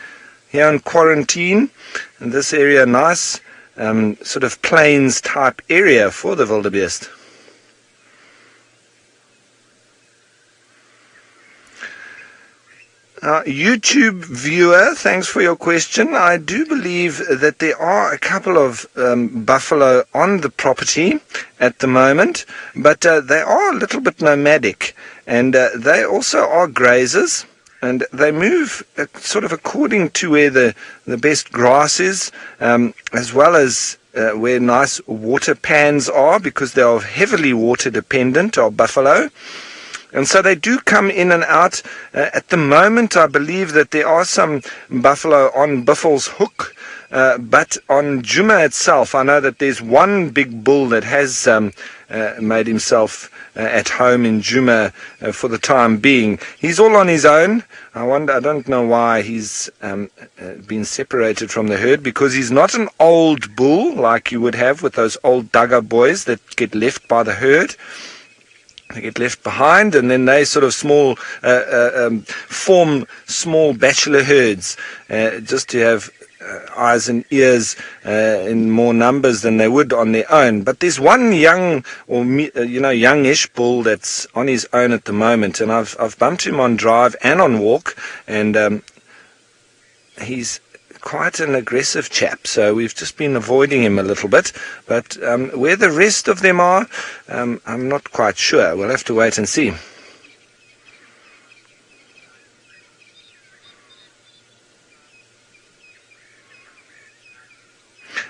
Here in quarantine, in this area, nice sort of plains type area for the wildebeest. YouTube viewer, thanks for your question. I do believe that there are a couple of buffalo on the property at the moment, but they are a little bit nomadic, and they also are grazers, and they move sort of according to where the best grass is, as well as where nice water pans are, because they are heavily water dependent, our buffalo. And so they do come in and out. At the moment, I believe that there are some buffalo on Buffels Hook, but on Djuma itself, I know that there's one big bull that has made himself at home in Djuma for the time being. He's all on his own. I don't know why he's been separated from the herd, because he's not an old bull like you would have with those old Dugger boys that get left by the herd. They get left behind, and then they sort of form small bachelor herds, just to have eyes and ears in more numbers than they would on their own. But there's one young, or youngish bull that's on his own at the moment, and I've bumped him on drive and on walk, and he's quite an aggressive chap, so we've just been avoiding him a little bit. But where the rest of them are, I'm not quite sure. We'll have to wait and see.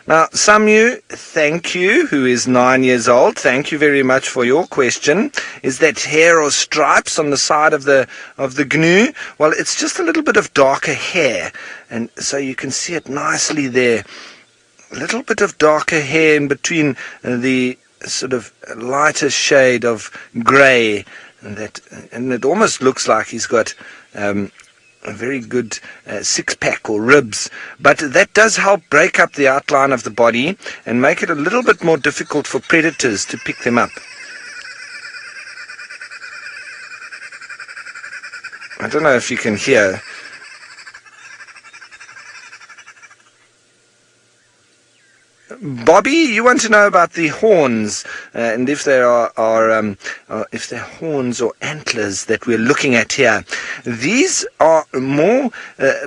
Now, Samu, thank you, who is 9 years old. Thank you very much for your question. Is that hair or stripes on the side of the gnu? Well, it's just a little bit of darker hair, and so you can see it nicely there. A little bit of darker hair in between the sort of lighter shade of grey, and it almost looks like he's got a very good six-pack or ribs, but that does help break up the outline of the body and make it a little bit more difficult for predators to pick them up. I don't know if you can hear. Bobby, you want to know about the horns, and if there are if they're horns or antlers that we're looking at here. These are more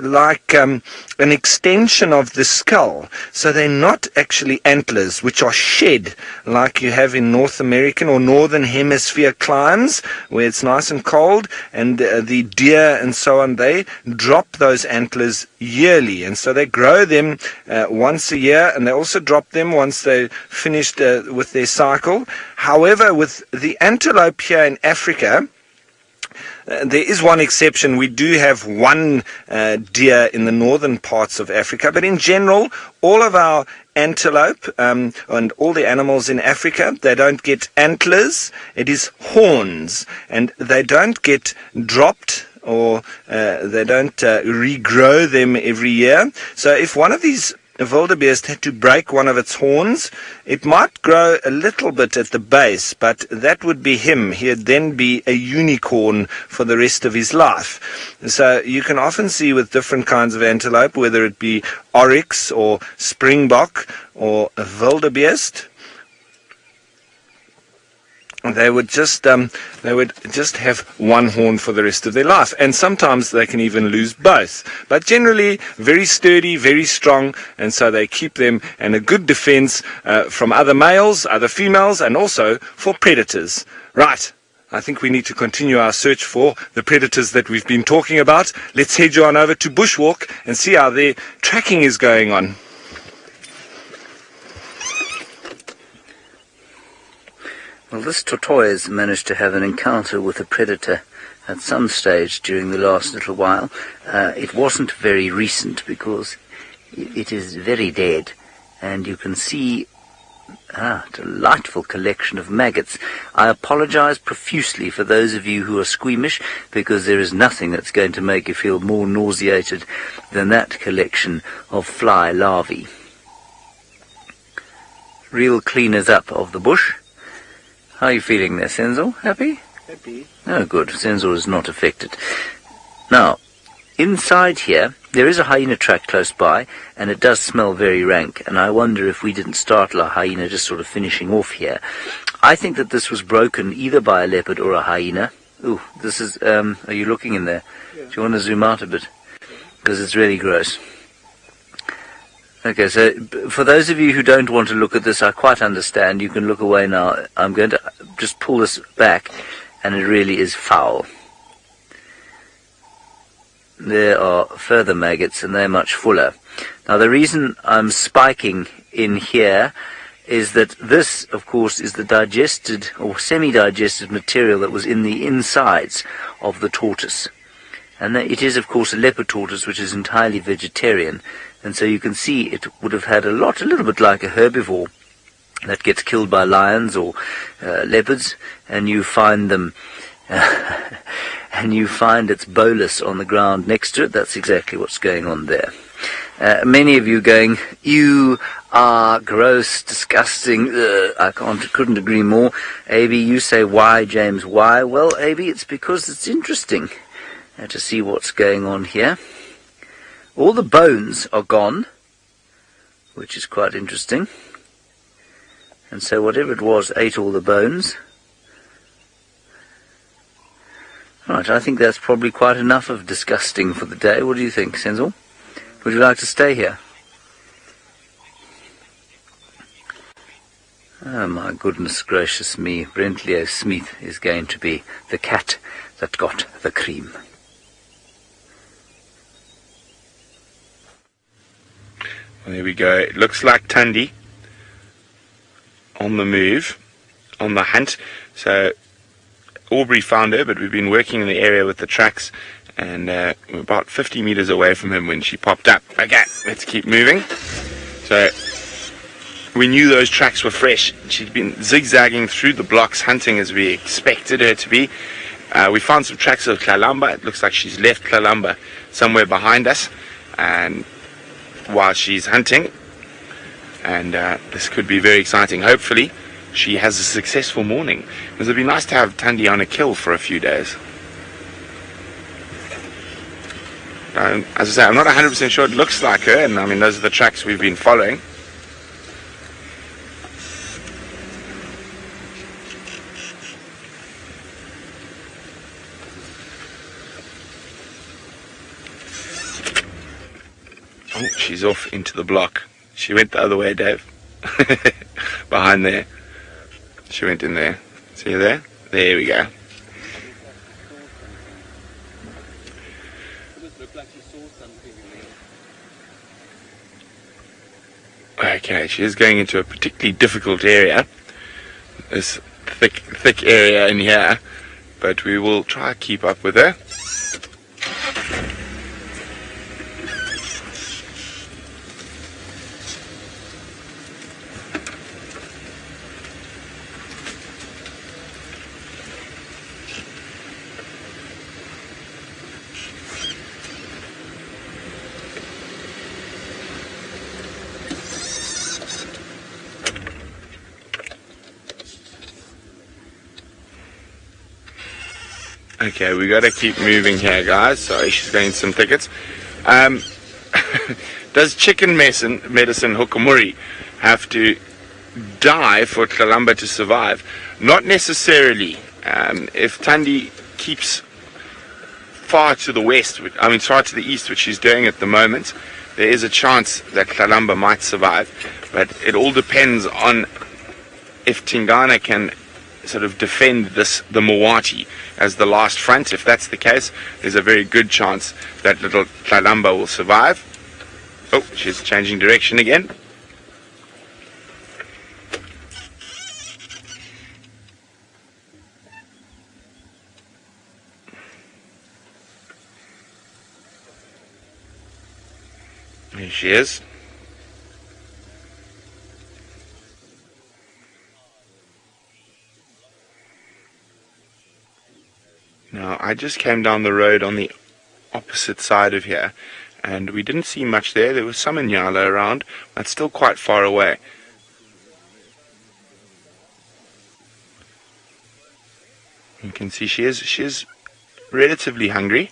like an extension of the skull, so they're not actually antlers, which are shed like you have in North American or Northern Hemisphere climes, where it's nice and cold, and the deer and so on, they drop those antlers yearly, and so they grow them once a year, and they also drop them once they're finished with their cycle. However, with the antelope here in Africa, there is one exception. We do have one deer in the northern parts of Africa, but in general, all of our antelope and all the animals in Africa, they don't get antlers. It is horns, and they don't get dropped, or they don't regrow them every year. So if one of these wildebeest had to break one of its horns, it might grow a little bit at the base, but that would be him. He'd then be a unicorn for the rest of his life. So you can often see with different kinds of antelope, whether it be oryx or springbok or a wildebeest, they would just have one horn for the rest of their life, and sometimes they can even lose both. But generally, very sturdy, very strong, and so they keep them in a good defense from other males, other females, and also for predators. Right. I think we need to continue our search for the predators that we've been talking about. Let's head you on over to Bushwalk and see how their tracking is going on. Well, this tortoise managed to have an encounter with a predator at some stage during the last little while. It wasn't very recent because it is very dead, and you can see a delightful collection of maggots. I apologize profusely for those of you who are squeamish, because there is nothing that's going to make you feel more nauseated than that collection of fly larvae. Real cleaners up of the bush. How are you feeling there, Senzo? Happy? Happy. Oh, good. Senzo is not affected. Now, inside here, there is a hyena track close by, and it does smell very rank, and I wonder if we didn't startle a hyena just sort of finishing off here. I think that this was broken either by a leopard or a hyena. Ooh, this is, are you looking in there? Yeah. Do you want to zoom out a bit? Because it's really gross. Okay, so for those of you who don't want to look at this, I quite understand. You can look away now. I'm going to just pull this back, and it really is foul. There are further maggots, and they're much fuller. Now, the reason I'm spiking in here is that this, of course, is the digested or semi-digested material that was in the insides of the tortoise. And it is, of course, a leopard tortoise, which is entirely vegetarian. And so you can see it would have had a little bit like a herbivore that gets killed by lions or leopards, and you find them, and you find its bolus on the ground next to it. That's exactly what's going on there. Many of you going, "You are gross, disgusting." I couldn't agree more. AB, you say, "Why, James? Why?" Well, AB, it's because it's interesting to see what's going on here. All the bones are gone, which is quite interesting. And so whatever it was ate all the bones. Right, I think that's probably quite enough of disgusting for the day. What do you think, Senzo? Would you like to stay here? Oh, my goodness gracious me. Brent Leo Smith is going to be the cat that got the cream. There we go. It looks like Thandi on the move, on the hunt. So Aubrey found her, but we've been working in the area with the tracks, and we're about 50 meters away from him when she popped up. Okay, let's keep moving. So we knew those tracks were fresh. She'd been zigzagging through the blocks hunting as we expected her to be. We found some tracks of Kalamba. It looks like she's left Kalamba somewhere behind us, and while she's hunting, and this could be very exciting. Hopefully she has a successful morning, because it'd be nice to have Thandi on a kill for a few days. As I say, I'm not 100% sure. It looks like her, and I mean those are the tracks we've been following. Oh, she's off into the block. She went the other way, Dave. Behind there. She went in there. See her there? There we go. Okay, she is going into a particularly difficult area. This thick area in here. But we will try to keep up with her. Okay, we got to keep moving here, guys. Sorry, she's getting some tickets. Does chicken medicine Hukamuri have to die for Kalamba to survive? Not necessarily. If Thandi keeps far to the west, far to the east, which she's doing at the moment, there is a chance that Tlalamba might survive. But it all depends on if Tingana can sort of defend the Mawati as the last front. If that's the case, there's a very good chance that little Tlalamba will survive. Oh, she's changing direction again. Here she is. Now, I just came down the road on the opposite side of here, and we didn't see much there. There was some Inyala around, but still quite far away. You can see she is relatively hungry.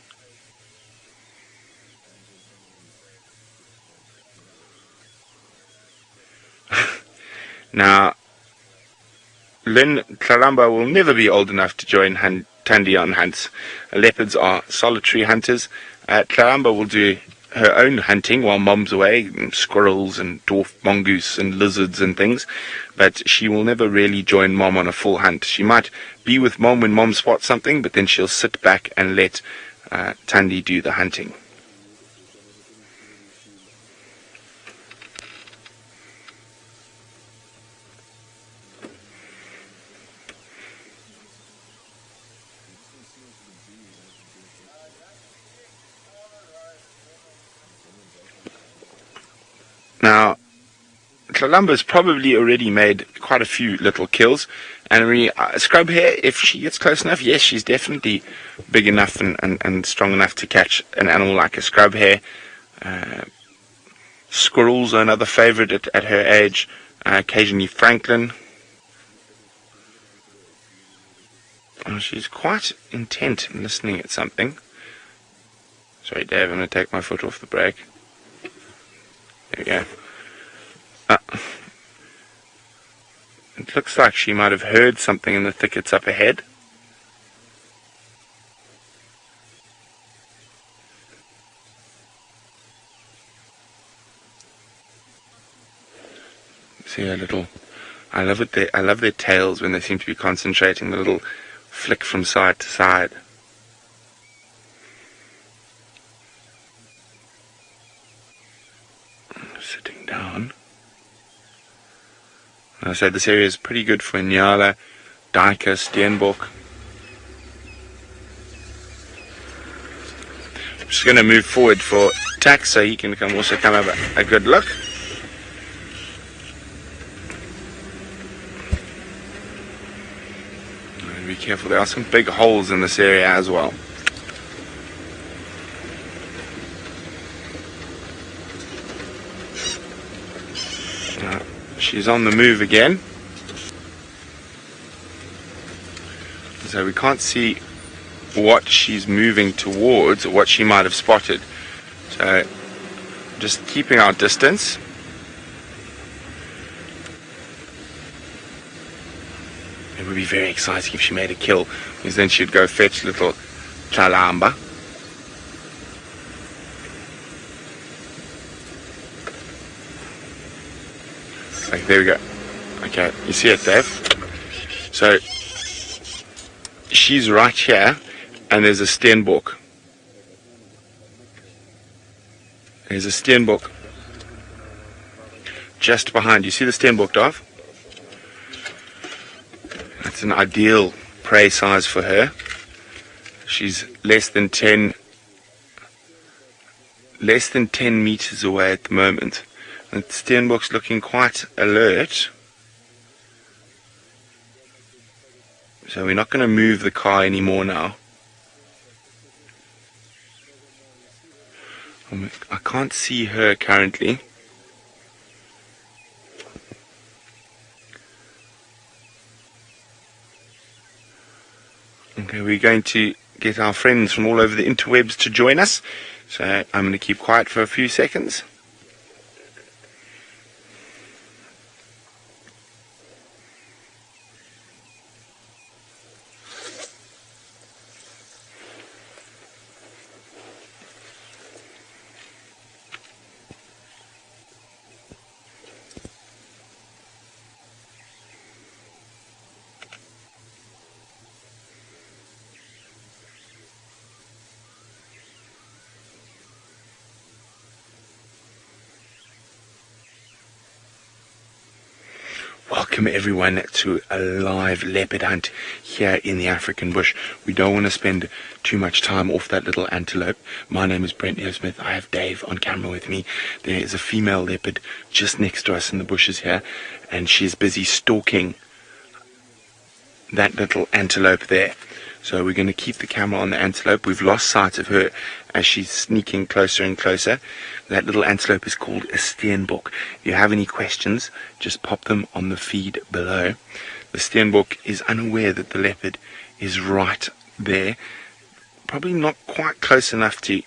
Now, Lynn Tlalamba will never be old enough to join Thandi on hunts. Leopards are solitary hunters. Tlalamba will do her own hunting while Mom's away, squirrels and dwarf mongoose and lizards and things, but she will never really join Mom on a full hunt. She might be with Mom when Mom spots something, but then she'll sit back and let Thandi do the hunting. Now, Tlalamba's probably already made quite a few little kills, and scrub hare, if she gets close enough, yes, she's definitely big enough and strong enough to catch an animal like a scrub hare. Squirrels are another favourite at her age, occasionally francolin. Oh, she's quite intent in listening at something. Sorry, Dave, I'm going to take my foot off the brake. There we go. It looks like she might have heard something in the thickets up ahead. See a little. I love their tails when they seem to be concentrating. The little flick from side to side. Sitting down. I said this area is pretty good for Inyala, Duiker, Steenbok. I'm just going to move forward for Tax so he can also come have a good look. And be careful, there are some big holes in this area as well. She's on the move again, so we can't see what she's moving towards or what she might have spotted, so just keeping our distance. It would be very exciting if she made a kill, because then she'd go fetch little Tlalamba. There we go. Okay, you see it, Dave? So, she's right here, and there's a Steenbok. There's a Steenbok just behind. You see the Steenbok, Dave? That's an ideal prey size for her. She's less than 10 meters away at the moment. The Steenbok's looking quite alert. So we're not going to move the car anymore now. I can't see her currently. Okay, we're going to get our friends from all over the interwebs to join us. So I'm going to keep quiet for a few seconds. Welcome everyone to a live leopard hunt here in the African bush. We don't want to spend too much time off that little antelope. My name is Brent Smith. I have Dave on camera with me. There is a female leopard just next to us in the bushes here, and she's busy stalking that little antelope there. So we're going to keep the camera on the antelope. We've lost sight of her as she's sneaking closer and closer. That little antelope is called a steenbok. If you have any questions, just pop them on the feed below. The steenbok is unaware that the leopard is right there. Probably not quite close enough to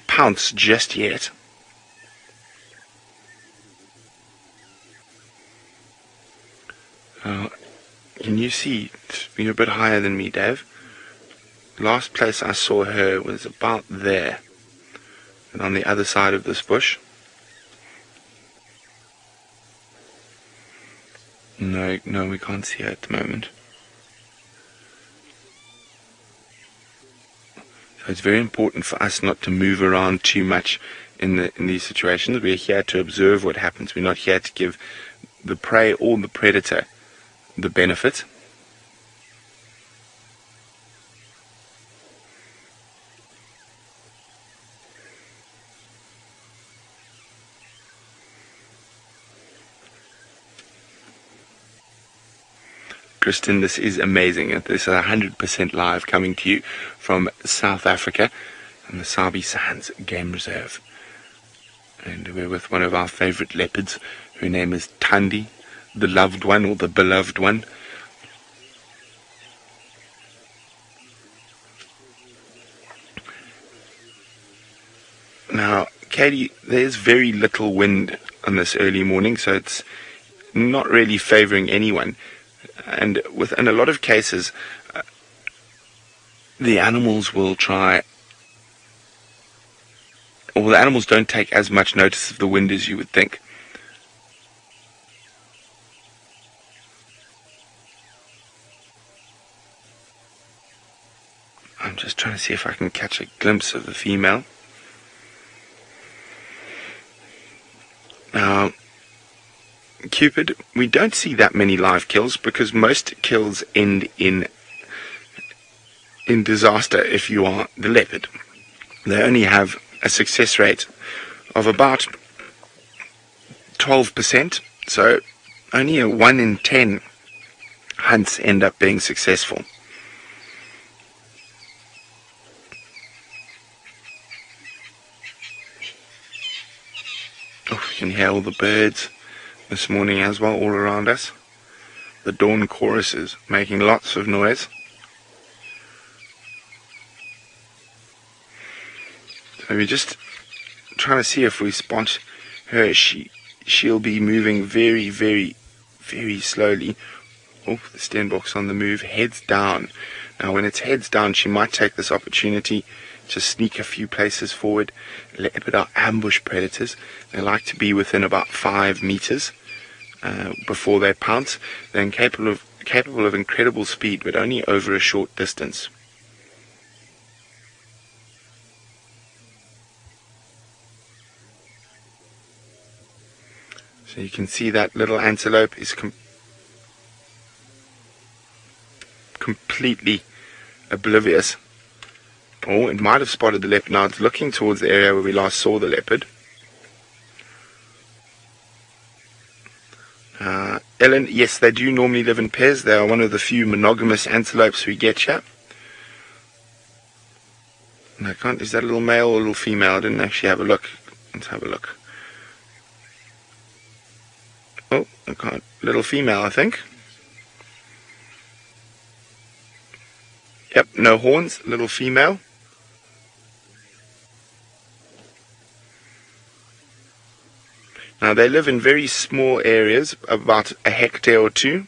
pounce just yet. Can you see? You're a bit higher than me, Dave. Last place I saw her was about there, and on the other side of this bush. No, we can't see her at the moment. So it's very important for us not to move around too much in these situations. We're here to observe what happens. We're not here to give the prey or the predator the benefit. Kristen, this is amazing. This is 100% live, coming to you from South Africa and the Sabi Sands Game Reserve. And we're with one of our favorite leopards. Her name is Thandi, the loved one, or the beloved one. Now, Katie, there's very little wind on this early morning, so it's not really favoring anyone. And in a lot of cases, the animals will try, or the animals don't take as much notice of the wind as you would think. I'm just trying to see if I can catch a glimpse of the female. Now, Cupid, we don't see that many live kills because most kills end in disaster if you are the leopard. They only have a success rate of about 12%, so only a 1 in 10 hunts end up being successful. Oh, you can hear all the birds this morning as well, all around us. The dawn chorus is making lots of noise. So we're just trying to see if we spot her. She'll be moving very, very, very slowly. Oh, the steenbok's on the move, heads down. Now when it's heads down, she might take this opportunity to sneak a few places forward. Leopard are ambush predators. They like to be within about 5 meters before they pounce. They're capable of incredible speed, but only over a short distance. So you can see that little antelope is completely oblivious. Oh, it might have spotted the leopard. Now it's looking towards the area where we last saw the leopard. Ellen, yes, they do normally live in pairs. They are one of the few monogamous antelopes we get here. And I can't, is that a little male or a little female? I didn't actually have a look. Let's have a look. Oh, I can't. Little female, I think. Yep, no horns, little female. Now they live in very small areas, about a hectare or two.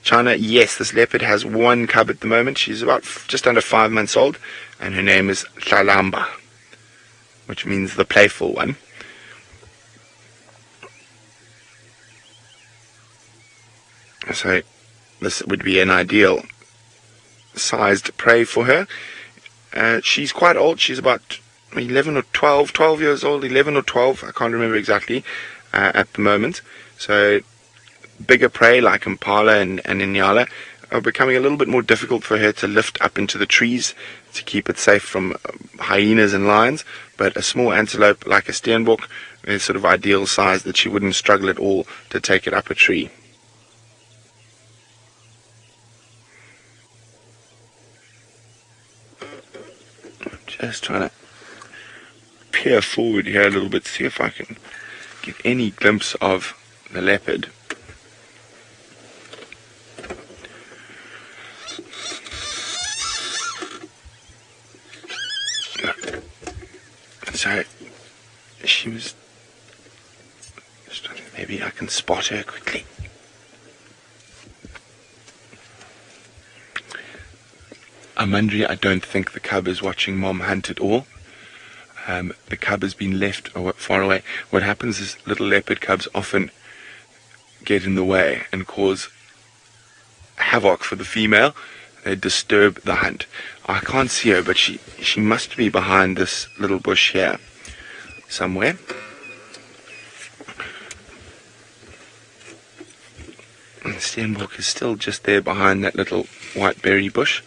China, yes, this leopard has one cub at the moment. She's about just under 5 months old, and her name is Tlalamba, which means the playful one. So this would be an ideal sized prey for her. She's quite old. She's about 11 or 12 years old, 11 or 12, I can't remember exactly at the moment. So bigger prey like impala and inyala are becoming a little bit more difficult for her to lift up into the trees to keep it safe from hyenas and lions. But a small antelope like a steenbok is sort of ideal size that she wouldn't struggle at all to take it up a tree. Just trying to peer forward here a little bit, see if I can get any glimpse of the leopard. So she was just trying to, maybe I can spot her quickly. Amandri, I don't think the cub is watching Mom hunt at all. The cub has been left far away. What happens is little leopard cubs often get in the way and cause havoc for the female. They disturb the hunt. I can't see her, but she must be behind this little bush here somewhere. And the steenbok is still just there behind that little white berry bush.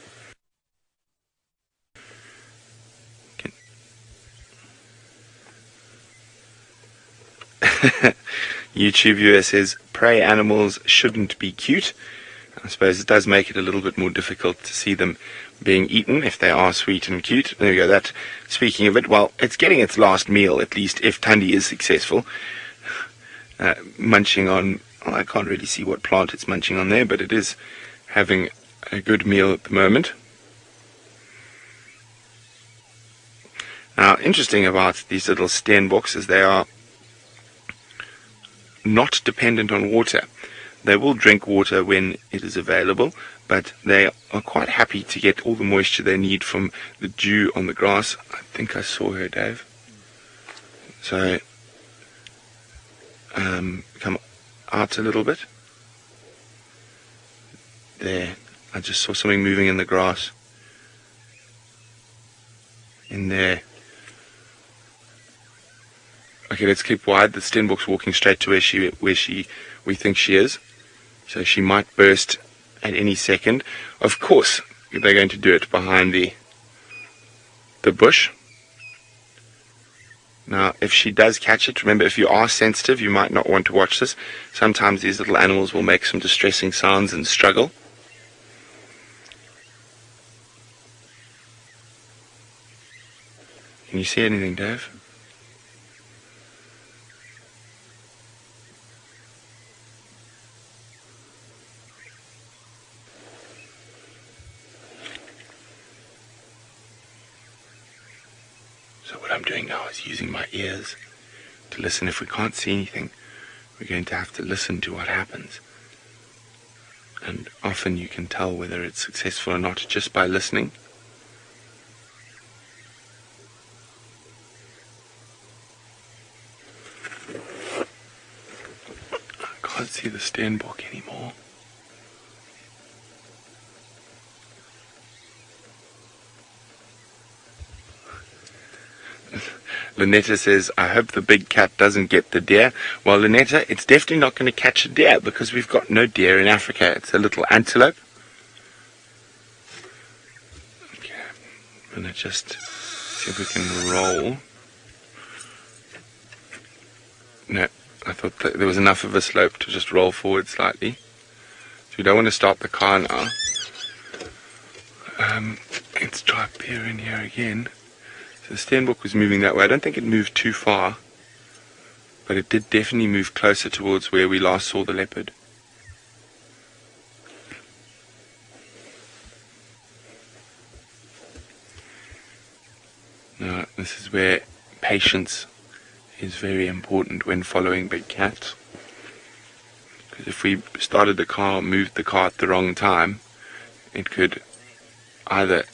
YouTube viewer says prey animals shouldn't be cute. I suppose it does make it a little bit more difficult to see them being eaten if they are sweet and cute. There we go. That, speaking of it, well, it's getting its last meal, at least if Thandi is successful. Munching on, well, I can't really see what plant it's munching on there, but it is having a good meal at the moment. Now, interesting about these little steenboks is they are not dependent on water. They will drink water when it is available, but they are quite happy to get all the moisture they need from the dew on the grass. I think I saw her, Dave. So, come out a little bit. There. I just saw something moving in the grass. In there. Okay, let's keep wide. The steenbok's walking straight to where we think she is. So she might burst at any second. Of course, they're going to do it behind the bush. Now, if she does catch it, remember, if you are sensitive, you might not want to watch this. Sometimes these little animals will make some distressing sounds and struggle. Can you see anything, Dave? So what I'm doing now is using my ears to listen. If we can't see anything, we're going to have to listen to what happens. And often you can tell whether it's successful or not just by listening. I can't see the steenbok anymore. Lynetta says, I hope the big cat doesn't get the deer. Well, Lynetta, it's definitely not going to catch a deer because we've got no deer in Africa. It's a little antelope. Okay, I'm going to just see if we can roll. No, I thought that there was enough of a slope to just roll forward slightly. So we don't want to start the car now. Let's try peer in here again. So the steenbok was moving that way. I don't think it moved too far, but it did definitely move closer towards where we last saw the leopard. Now, this is where patience is very important when following big cats. Because if we started the car, moved the car at the wrong time, it could either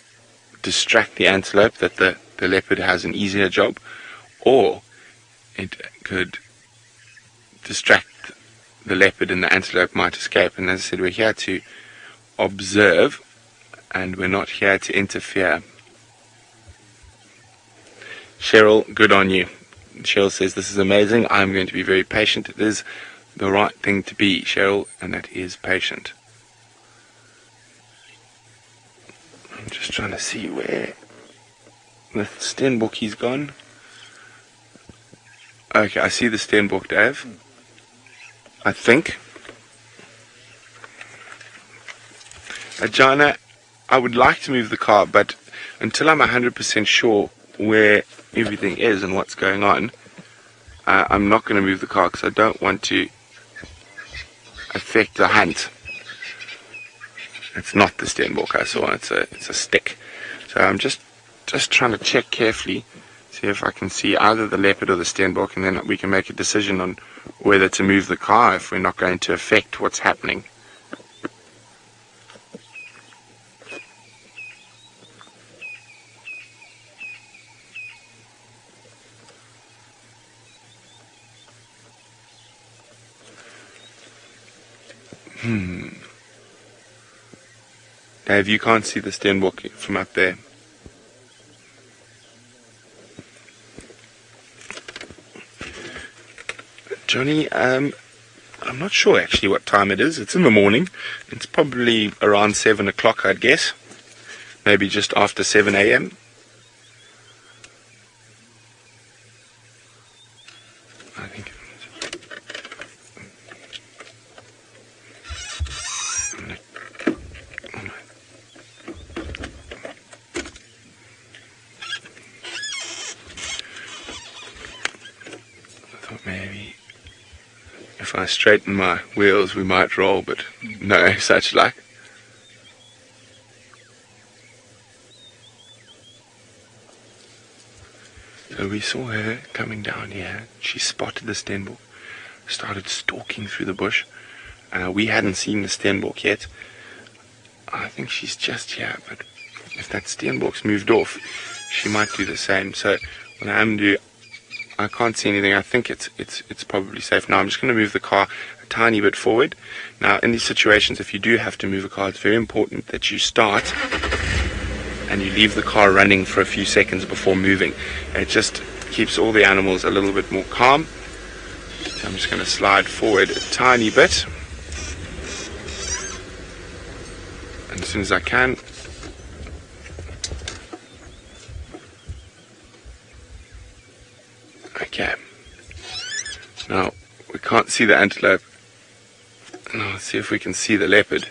distract the antelope that the leopard has an easier job, or it could distract the leopard and the antelope might escape. And as I said, we're here to observe and we're not here to interfere. Cheryl, good on you. Cheryl says, this is amazing. I'm going to be very patient. It is the right thing to be, Cheryl, and that is patient. I'm just trying to see where the Stenbok he's gone. Okay, I see the Stenbok, Dave. I think. Jana, I would like to move the car, but until I'm 100% sure where everything is and what's going on, I'm not going to move the car because I don't want to affect the hunt. It's not the Stenbok I saw, it's a stick. So I'm just trying to check carefully, see if I can see either the leopard or the Stenbok, and then we can make a decision on whether to move the car if we're not going to affect what's happening. Dave, you can't see the Stenbok from up there. Johnny, I'm not sure actually what time it is. It's in the morning. It's probably around 7 o'clock, I'd guess. Maybe just after 7 a.m. I think. Maybe if I straighten my wheels we might roll, but no such luck. So we saw her coming down here. She spotted the Stenbok, started stalking through the bush. We hadn't seen the Stenbok yet. I think she's just here, but if that Stenbok's moved off, she might do the same. So what I'm doing, I can't see anything. I think it's probably safe. Now I'm just going to move the car a tiny bit forward. Now in these situations, if you do have to move a car, it's very important that you start and you leave the car running for a few seconds before moving. It just keeps all the animals a little bit more calm. So I'm just going to slide forward a tiny bit. And as soon as I can, okay. Now we can't see the antelope. Now let's see if we can see the leopard.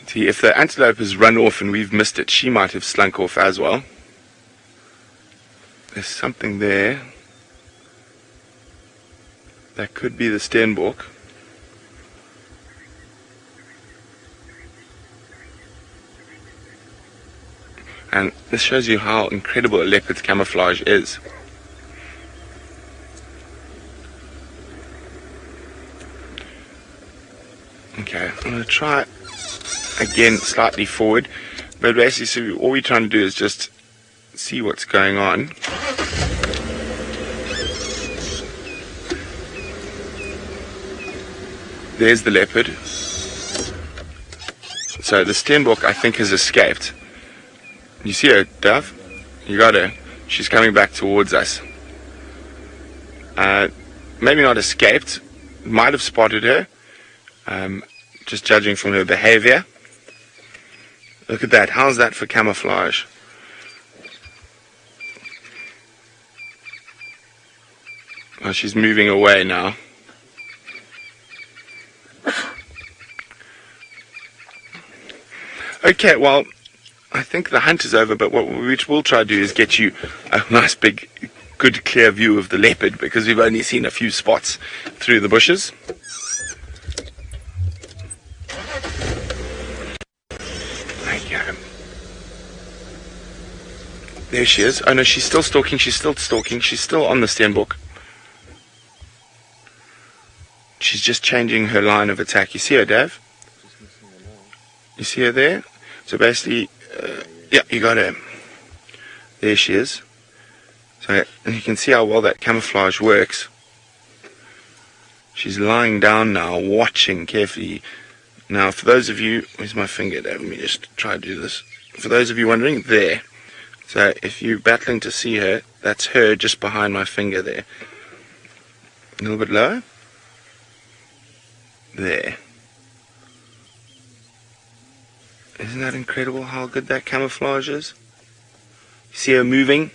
See, if the antelope has run off and we've missed it, she might have slunk off as well. There's something there. That could be the Stenbok. And this shows you how incredible a leopard's camouflage is. Okay, I'm going to try again slightly forward, but basically so all we're trying to do is just see what's going on. There's the leopard. So the Stenbok I think has escaped. You see her, Dove? You got her. She's coming back towards us. Maybe not escaped. Might have spotted her. Just judging from her behavior. Look at that. How's that for camouflage? Oh, she's moving away now. Okay, well, I think the hunt is over, but what we'll try to do is get you a nice big, good clear view of the leopard, because we've only seen a few spots through the bushes. There she is. Oh no, she's still stalking, she's still on the Stenbok. She's just changing her line of attack. You see her, Dave? You see her there? So basically, yeah, you got her. There she is. So, and you can see how well that camouflage works. She's lying down now, watching carefully. Now, for those of you, where's my finger, Dave? Let me just try to do this. For those of you wondering, there. So if you're battling to see her, that's her just behind my finger there. A little bit lower. There. Isn't that incredible how good that camouflage is? See her moving?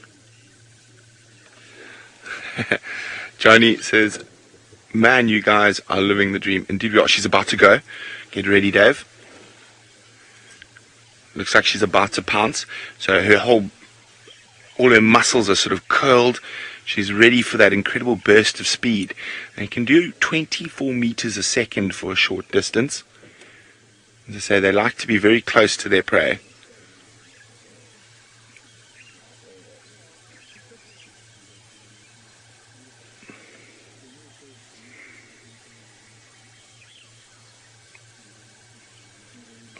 Johnny says, man, you guys are living the dream. Indeed we are. She's about to go. Get ready, Dave. Looks like she's about to pounce. So all her muscles are sort of curled. She's ready for that incredible burst of speed. And it can do 24 meters a second for a short distance. As I say, they like to be very close to their prey.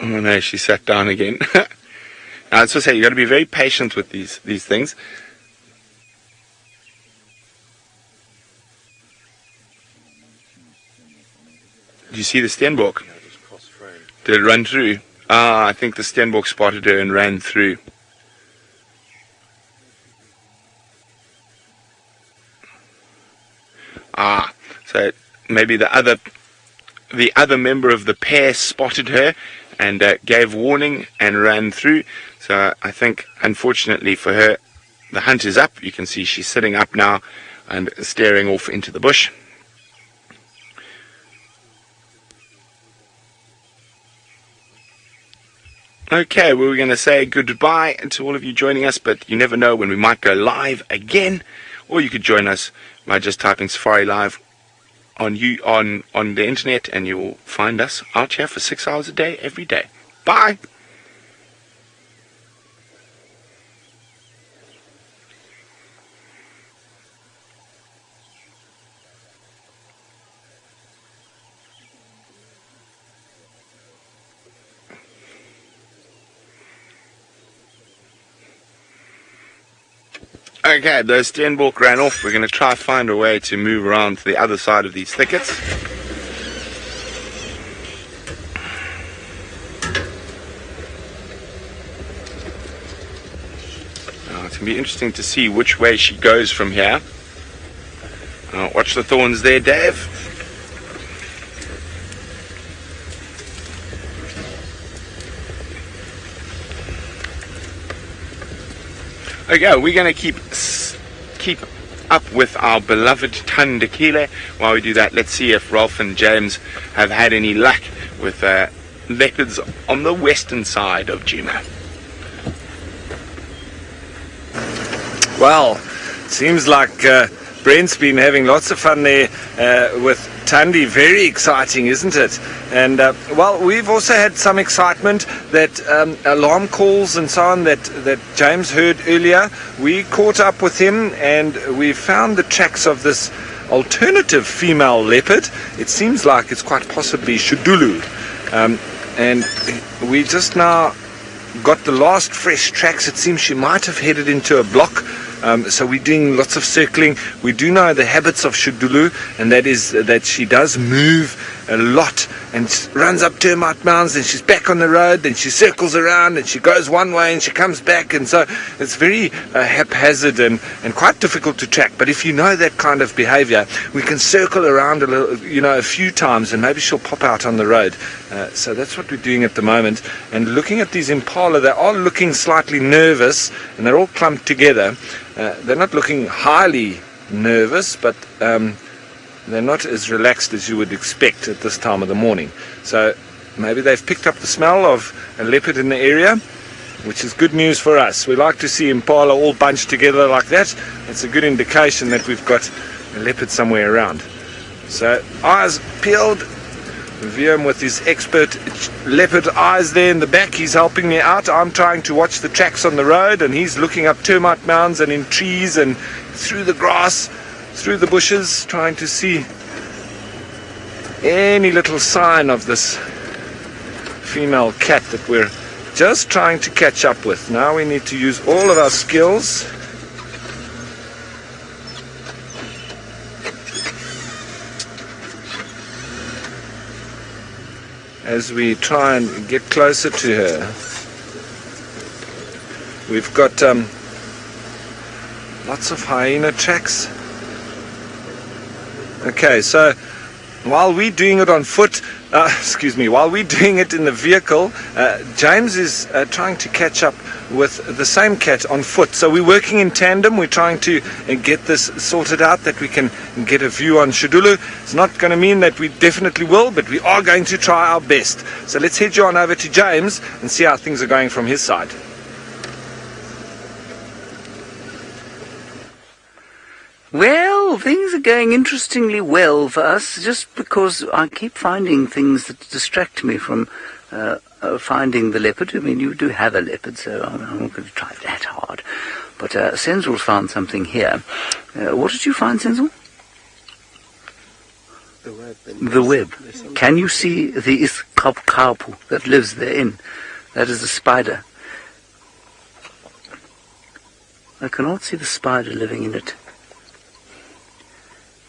Oh no, she sat down again. Now, as I say, you've got to be very patient with these things. Did you see the Stenbok? Yeah, just cross frame. Did it run through? Ah, I think the Stenbok spotted her and ran through. Ah, so maybe the other member of the pair spotted her and gave warning and ran through. So I think, unfortunately for her, the hunt is up. You can see she's sitting up now and staring off into the bush. Okay, well, we're going to say goodbye to all of you joining us, but you never know when we might go live again, or you could join us by just typing Safari Live on the internet, and you'll find us out here for 6 hours a day, every day. Bye! Okay, the Stenbok ran off. We're going to try to find a way to move around to the other side of these thickets. Now, it's going to be interesting to see which way she goes from here. Watch the thorns there, Dave. Okay, we're going to keep up with our beloved Thandi. While we do that, let's see if Rolf and James have had any luck with leopards on the western side of Djuma. Well, seems like Brent's been having lots of fun there with Thandi. Very exciting, isn't it? And well, we've also had some excitement that alarm calls and so on that James heard earlier. We caught up with him and we found the tracks of this alternative female leopard. It seems like it's quite possibly Shudulu, and we just now got the last fresh tracks. It seems she might have headed into a block. So we're doing lots of circling. We do know the habits of Shudulu, and that is that she does move a lot and runs up termite mounds, and she's back on the road, then she circles around and she goes one way and she comes back, and so it's very haphazard and quite difficult to track. But if you know that kind of behavior, we can circle around a little, a few times, and maybe she'll pop out on the road. So that's what we're doing at the moment. And looking at these impala, they are looking slightly nervous, and they're all clumped together. They're not looking highly nervous, but they're not as relaxed as you would expect at this time of the morning. So maybe they've picked up the smell of a leopard in the area, which is good news for us. We like to see impala all bunched together like that. It's a good indication that we've got a leopard somewhere around. So eyes peeled. View him with his expert leopard eyes there in the back. He's helping me out. I'm trying to watch the tracks on the road, and he's looking up termite mounds and in trees and through the grass, through the bushes, trying to see any little sign of this female cat that we're just trying to catch up with. Now we need to use all of our skills. As we try and get closer to her. We've got lots of hyena tracks. Okay, so while we're doing it on foot, while we're doing it in the vehicle, James is trying to catch up with the same cat on foot. So we're working in tandem. We're trying to get this sorted out, that we can get a view on Shidulu. It's not going to mean that we definitely will, but we are going to try our best. So let's head you on over to James and see how things are going from his side. Well, things are going interestingly well for us, just because I keep finding things that distract me from finding the leopard. I mean, you do have a leopard, so I'm not going to try that hard. But Senzel's found something here. What did you find, Senzel? The web. The web. Can you see the iskapkapu that lives therein? That is a spider. I cannot see the spider living in it.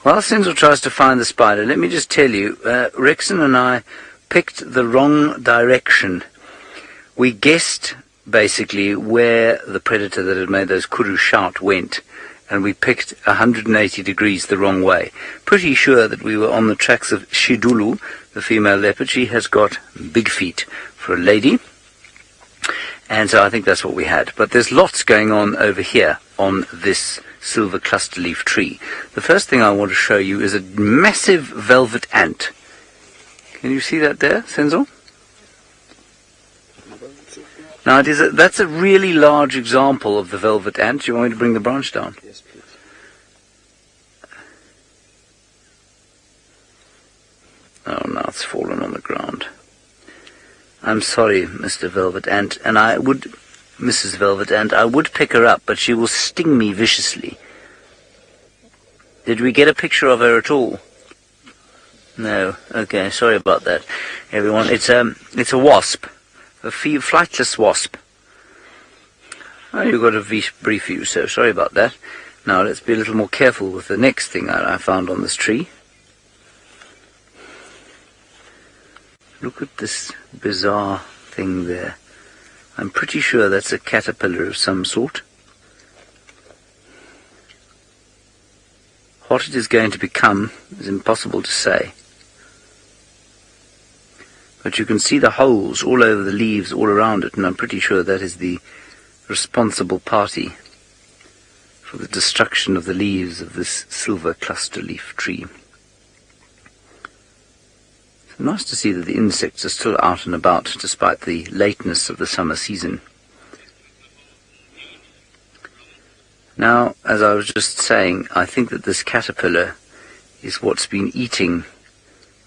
While Senzel tries to find the spider, let me just tell you, Rexon and I picked the wrong direction. We guessed, basically, where the predator that had made those kuru shout went, and we picked 180 degrees the wrong way. Pretty sure that we were on the tracks of Shidulu, the female leopard. She has got big feet for a lady, and so I think that's what we had. But there's lots going on over here on this silver cluster leaf tree. The first thing I want to show you is a massive velvet ant. Can you see that there, Senzel? Now that's a really large example of the velvet ant. Do you want me to bring the branch down? Yes, please. Oh, now it's fallen on the ground. I'm sorry, Mr. Velvet Ant, and Mrs. Velvet Ant, I would pick her up, but she will sting me viciously. Did we get a picture of her at all? No. Okay, sorry about that, everyone. It's a wasp, a flightless wasp. Oh, you've got a brief view, so sorry about that. Now let's be a little more careful with the next thing that I found on this tree. Look at this bizarre thing there. I'm pretty sure that's a caterpillar of some sort. What it is going to become is impossible to say. But you can see the holes all over the leaves, all around it, and I'm pretty sure that is the responsible party for the destruction of the leaves of this silver cluster leaf tree. Nice to see that the insects are still out and about despite the lateness of the summer season. Now, as I was just saying, I think that this caterpillar is what's been eating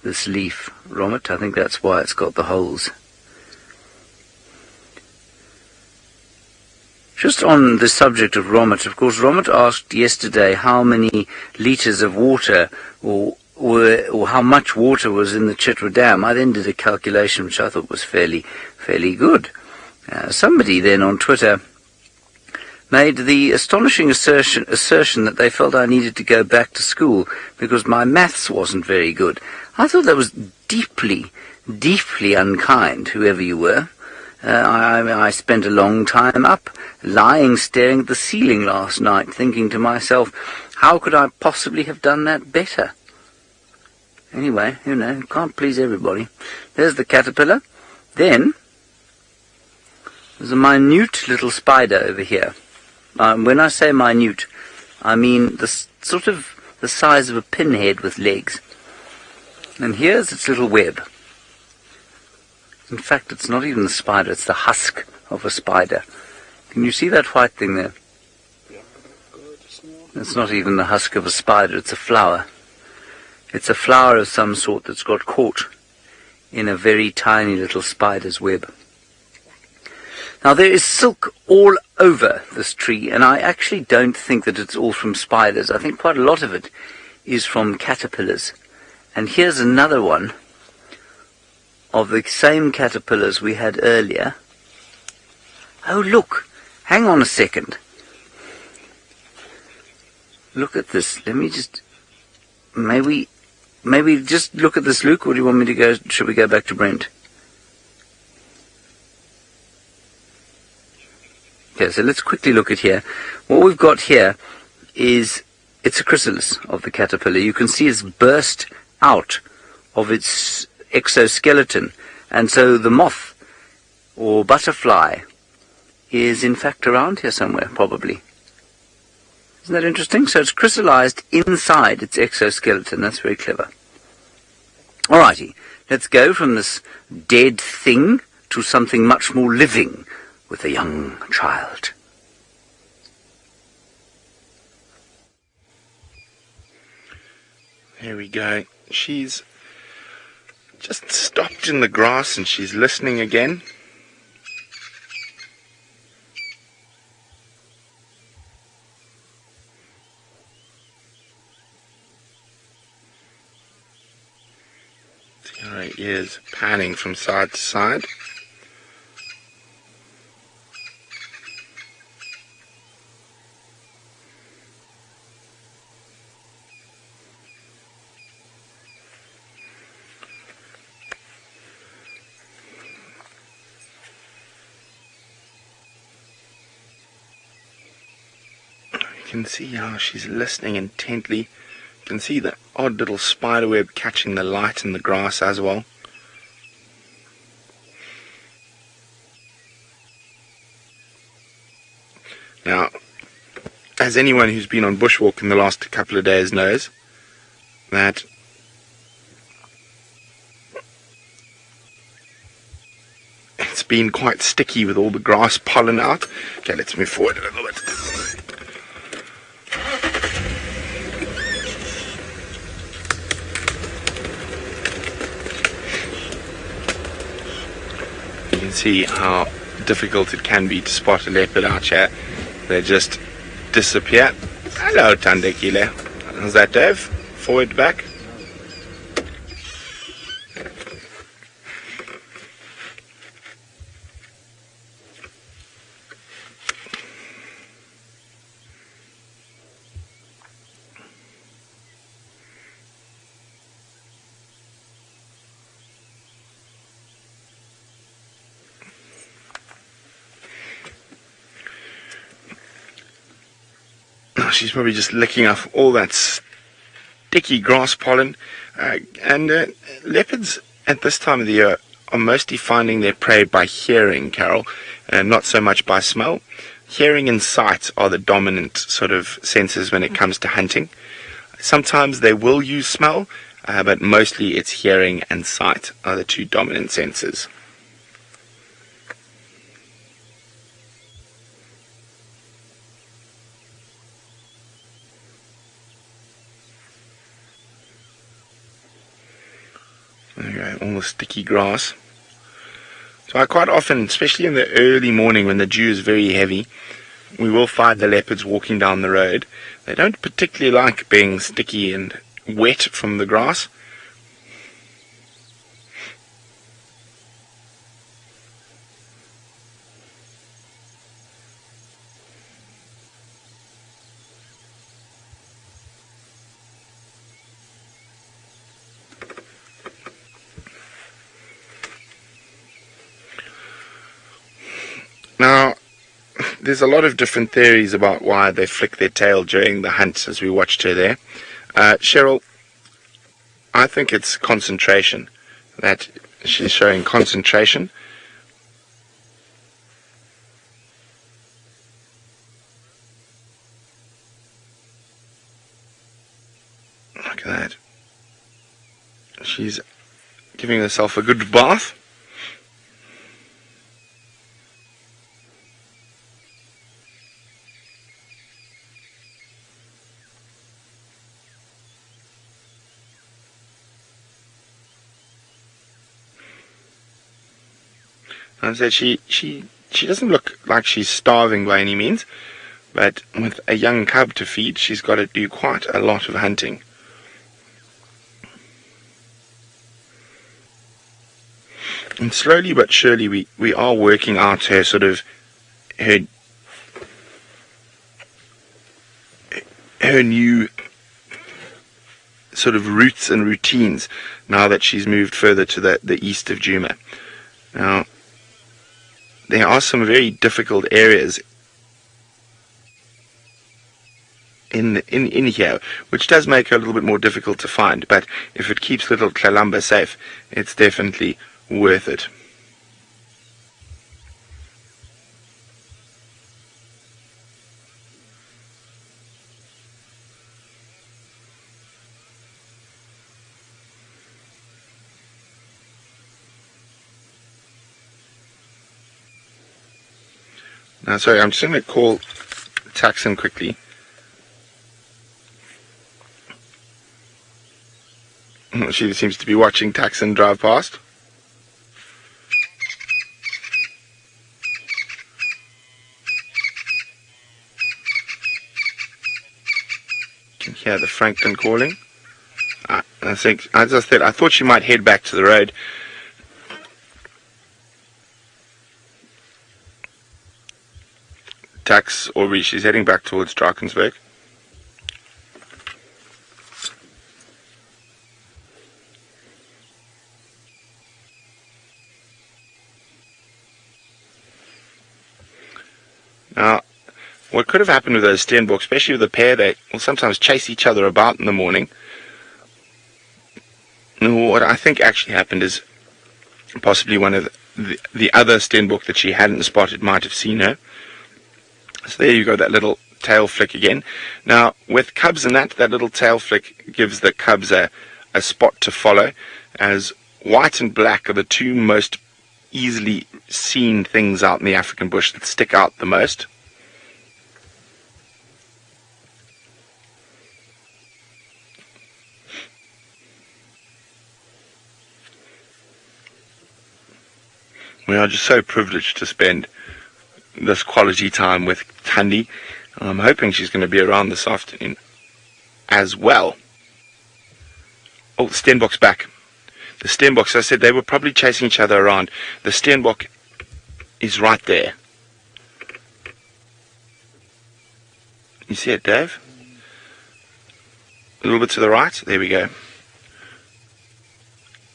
this leaf, Romet. I think that's why it's got the holes. Just on the subject of Romet, of course, Romet asked yesterday how many litres of water or how much water was in the Chitwa Dam. I then did a calculation which I thought was fairly good. Somebody then on Twitter made the astonishing assertion that they felt I needed to go back to school because my maths wasn't very good. I thought that was deeply, deeply unkind, whoever you were. I spent a long time up, lying staring at the ceiling last night, thinking to myself, how could I possibly have done that better? Anyway, can't please everybody. There's the caterpillar. Then, there's a minute little spider over here. When I say minute, I mean sort of the size of a pinhead with legs. And here's its little web. In fact, it's not even the spider, it's the husk of a spider. Can you see that white thing there? It's not even the husk of a spider, it's a flower. It's a flower of some sort that's got caught in a very tiny little spider's web. Now there is silk all over this tree, and I actually don't think that it's all from spiders. I think quite a lot of it is from caterpillars. And here's another one of the same caterpillars we had earlier. Oh look, hang on a second. Look at this. Let me just, maybe just look at this, Luke, or do you want me to go, should we go back to Brent? Okay, so let's quickly look at here. What we've got here is It's a chrysalis of the caterpillar. You can see it's burst out of its exoskeleton, and so the moth or butterfly is in fact around here somewhere, probably. Isn't that interesting? So it's crystallized inside its exoskeleton. That's very clever. Alrighty, let's go from this dead thing to something much more living with a young child. Here we go. She's just stopped in the grass and she's listening again. See her ears panning from side to side. You can see how she's listening intently. You can see the odd little spider web catching the light in the grass as well. Now, as anyone who's been on bushwalk in the last couple of days knows, that it's been quite sticky with all the grass pollen out. Okay, let's move forward a little bit. You can see how difficult it can be to spot a leopard out here. They just disappear. Hello, Thandi. How's that, Dave? Forward, back. She's probably just licking off all that sticky grass pollen. Leopards at this time of the year are mostly finding their prey by hearing, Carol, and not so much by smell. Hearing and sight are the dominant sort of senses when it comes to hunting. Sometimes they will use smell, but mostly it's hearing and sight are the two dominant senses. There you go, all the sticky grass. So I quite often, especially in the early morning when the dew is very heavy, we will find the leopards walking down the road. They don't particularly like being sticky and wet from the grass. Now, there's a lot of different theories about why they flick their tail during the hunt, as we watched her there. Cheryl, I think it's concentration, that she's showing concentration. Look at that. She's giving herself a good bath. I said she doesn't look like she's starving by any means, but with a young cub to feed, she's got to do quite a lot of hunting. And slowly but surely we are working out her sort of her new sort of routes and routines now that she's moved further to the east of Djuma. Now, there are some very difficult areas in here, which does make her a little bit more difficult to find. But if it keeps little Tlalamba safe, it's definitely worth it. Now, sorry, I'm just going to call Taxon quickly. She seems to be watching Taxon drive past. You can hear the Franklin calling. I think, as I said, I thought she might head back to the road. Tax, or she's heading back towards Drakensberg. Now, what could have happened with those Steenbok, especially with the pair, they will sometimes chase each other about in the morning. And what I think actually happened is possibly one of the other Steenbok that she hadn't spotted might have seen her. So there you go, that little tail flick again. Now, with cubs and that little tail flick gives the cubs a spot to follow, as white and black are the two most easily seen things out in the African bush that stick out the most. We are just so privileged to spend this quality time with Thandi. I'm hoping she's going to be around this afternoon as well. Oh, the Steenbok's back. The Steenbok, so I said they were probably chasing each other around. The Steenbok is right there. You see it, Dave? A little bit to the right. There we go.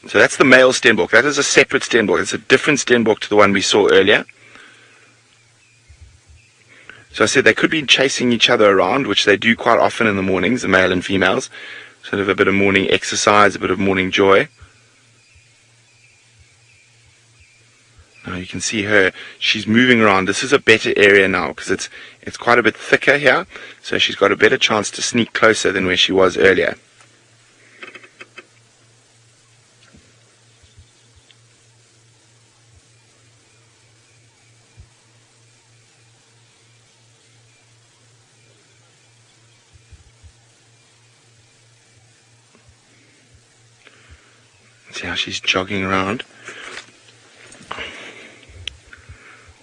So that's the male Steenbok. That is a separate Steenbok. It's a different Steenbok to the one we saw earlier. So I said they could be chasing each other around, which they do quite often in the mornings, the male and females. Sort of a bit of morning exercise, a bit of morning joy. Now you can see her, she's moving around. This is a better area now because it's quite a bit thicker here. So she's got a better chance to sneak closer than where she was earlier. See how she's jogging around.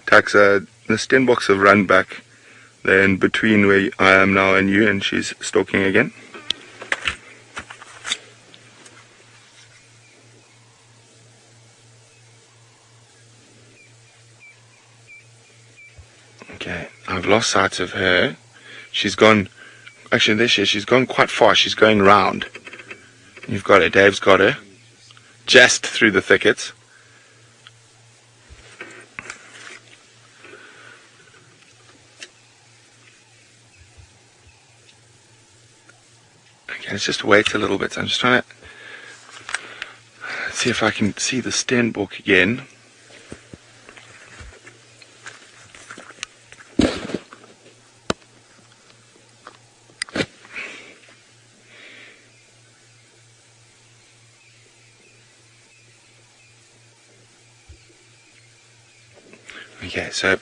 The Steenboks have run back. They're in between where I am now and you, and she's stalking again. Okay, I've lost sight of her. She's gone, actually there she is, she's gone quite far. She's going round. You've got her, Dave's got her. Just through the thickets. Okay, let's just wait a little bit. I'm just trying to see if I can see the Steenbok again. Okay, so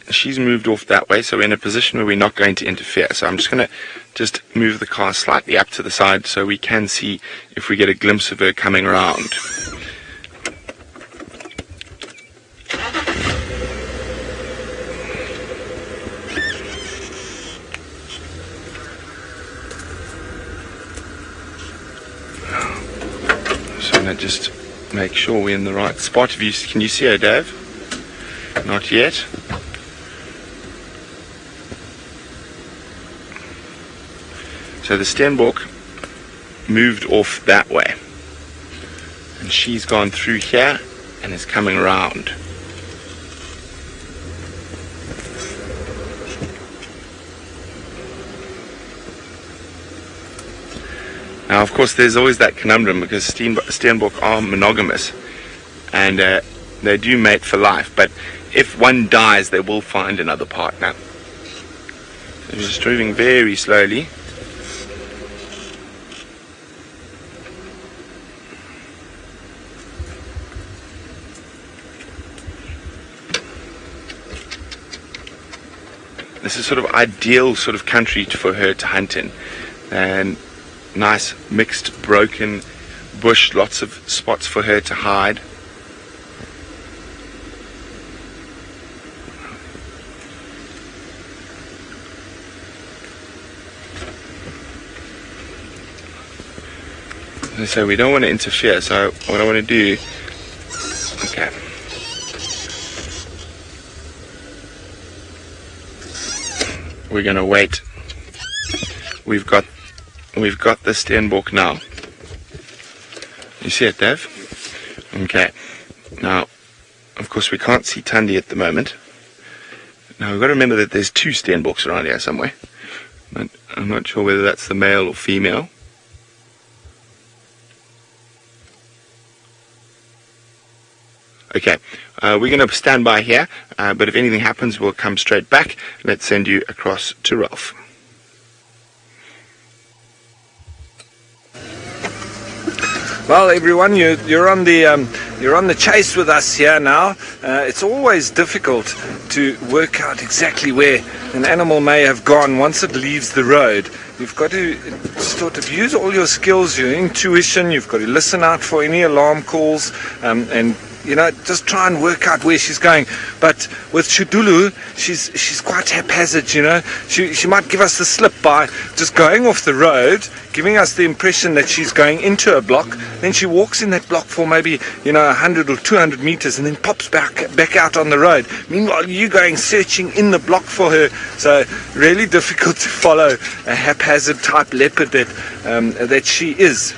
she's moved off that way, so we're in a position where we're not going to interfere. So I'm just going to move the car slightly up to the side so we can see if we get a glimpse of her coming around. So I'm going to just make sure we're in the right spot. Can you see her, Dave? Not yet. So the Steenbok moved off that way, and she's gone through here and is coming around. Now, of course, there's always that conundrum because Steenbok are monogamous and they do mate for life, but if one dies, they will find another partner. So we're just moving very slowly. This is sort of ideal sort of country for her to hunt in, and nice mixed broken bush, lots of spots for her to hide. So we don't want to interfere, so what I want to do, okay, we're going to wait. We've got the Steenbok now. You see it, Dave? Okay. Now, of course, we can't see Thandi at the moment. Now, we've got to remember that there's two Steenboks around here somewhere. But I'm not sure whether that's the male or female. Okay, we're going to stand by here, but if anything happens, we'll come straight back. Let's send you across to Ralph. Well, everyone, you're on the chase with us here now. It's always difficult to work out exactly where an animal may have gone once it leaves the road. You've got to sort of use all your skills, your intuition. You've got to listen out for any alarm calls, and just try and work out where she's going. But with Shudulu, she's quite haphazard, She might give us the slip by just going off the road, giving us the impression that she's going into a block. Then she walks in that block for maybe, 100 or 200 meters and then pops back out on the road. Meanwhile, you're going searching in the block for her. So really difficult to follow a haphazard type leopard that she is.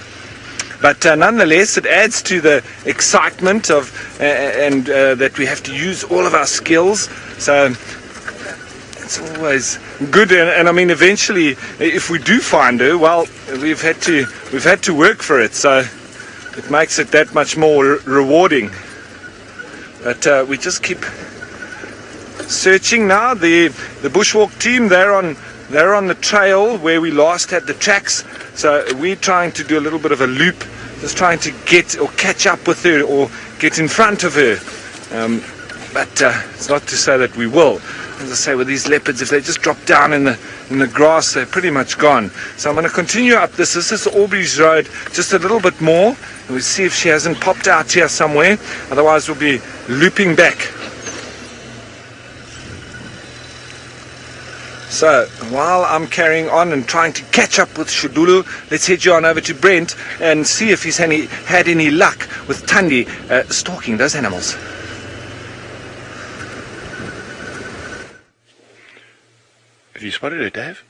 But nonetheless, it adds to the excitement of and that we have to use all of our skills. So it's always good. And I mean, eventually, if we do find her, well, we've had to work for it. So it makes it that much more rewarding. But we just keep searching now. The bushwalk team, they're on the trail where we last had the tracks. So we're trying to do a little bit of a loop, just trying to get or catch up with her or get in front of her. But it's not to say that we will. As I say, with these leopards, if they just drop down in the grass, they're pretty much gone. So I'm going to continue up this. This is Aubrey's Road, just a little bit more. And we'll see if she hasn't popped out here somewhere. Otherwise, we'll be looping back. So, while I'm carrying on and trying to catch up with Shudulu, let's head you on over to Brent and see if he's had any luck with Thandi stalking those animals. Have you spotted her, Dave?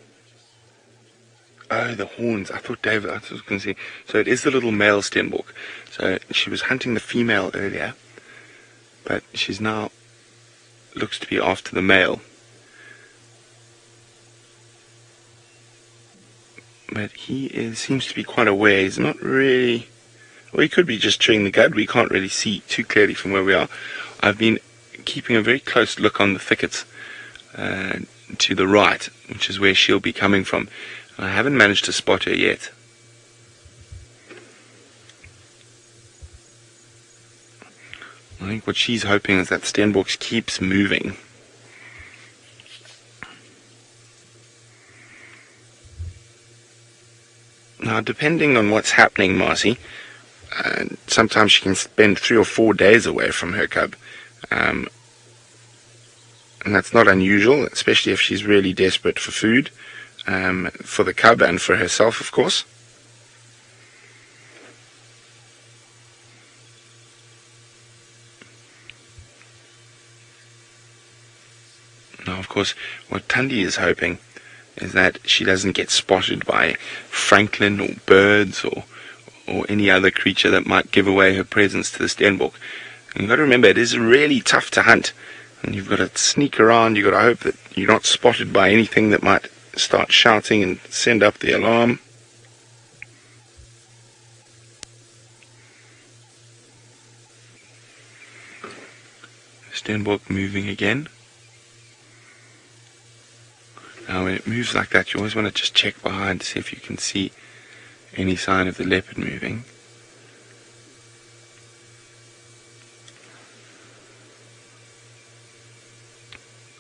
Oh, the horns. I thought I was going to see. So it is the little male Steenbok. So she was hunting the female earlier, but she's now looks to be after the male. But he seems to be quite aware. He's not really... Well, he could be just chewing the cud. We can't really see too clearly from where we are. I've been keeping a very close look on the thickets to the right, which is where she'll be coming from. I haven't managed to spot her yet. I think what she's hoping is that Steenbok keeps moving. Now, depending on what's happening, Marcy, sometimes she can spend 3 or 4 days away from her cub. And that's not unusual, especially if she's really desperate for food, for the cub and for herself, of course. Now, of course, what Thandi is hoping is that she doesn't get spotted by francolin or birds or any other creature that might give away her presence to the Steenbok. And you've got to remember, it is really tough to hunt, and you've got to sneak around. You've got to hope that you're not spotted by anything that might start shouting and send up the alarm. Stenbok moving again. Now when it moves like that, you always want to just check behind to see if you can see any sign of the leopard moving.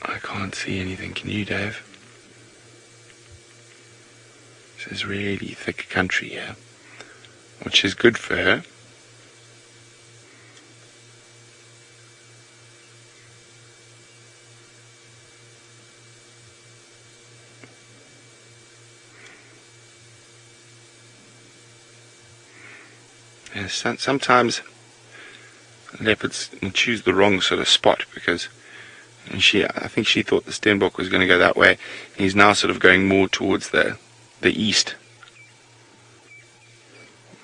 I can't see anything, can you, Dave? This is really thick country here, which is good for her. Yeah, sometimes leopards will choose the wrong sort of spot because I think she thought the Stenbok was going to go that way. He's now sort of going more towards the east.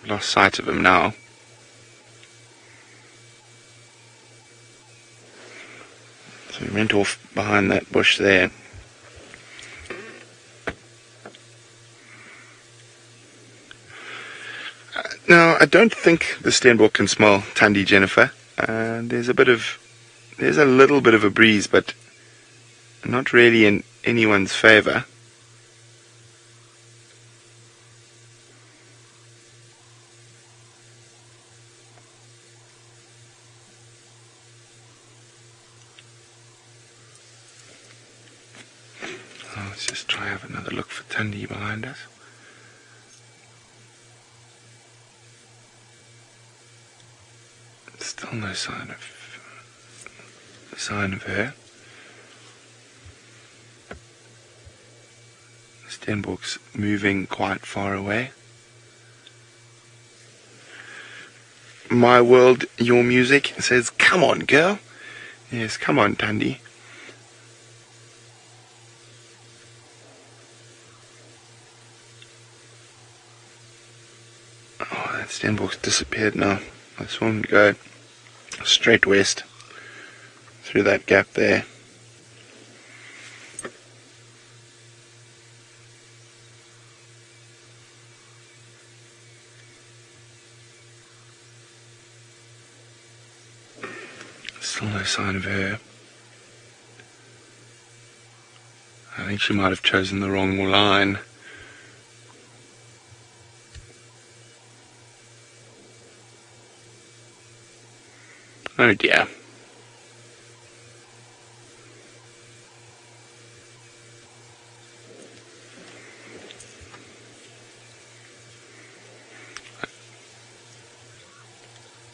Lost sight of him now. So he went off behind that bush there. Now, I don't think the Stenbok can smell Thandi, Jennifer. There's a little bit of a breeze, but not really in anyone's favour. Let's just try have another look for Thandi behind us. Still no sign of her. Stenbok's moving quite far away. My World, Your Music says, "Come on, girl." Yes, come on, Thandi. Oh, that Stenbok's disappeared now. I saw him go straight west through that gap there. Still no sign of her. I think she might have chosen the wrong line. Oh dear.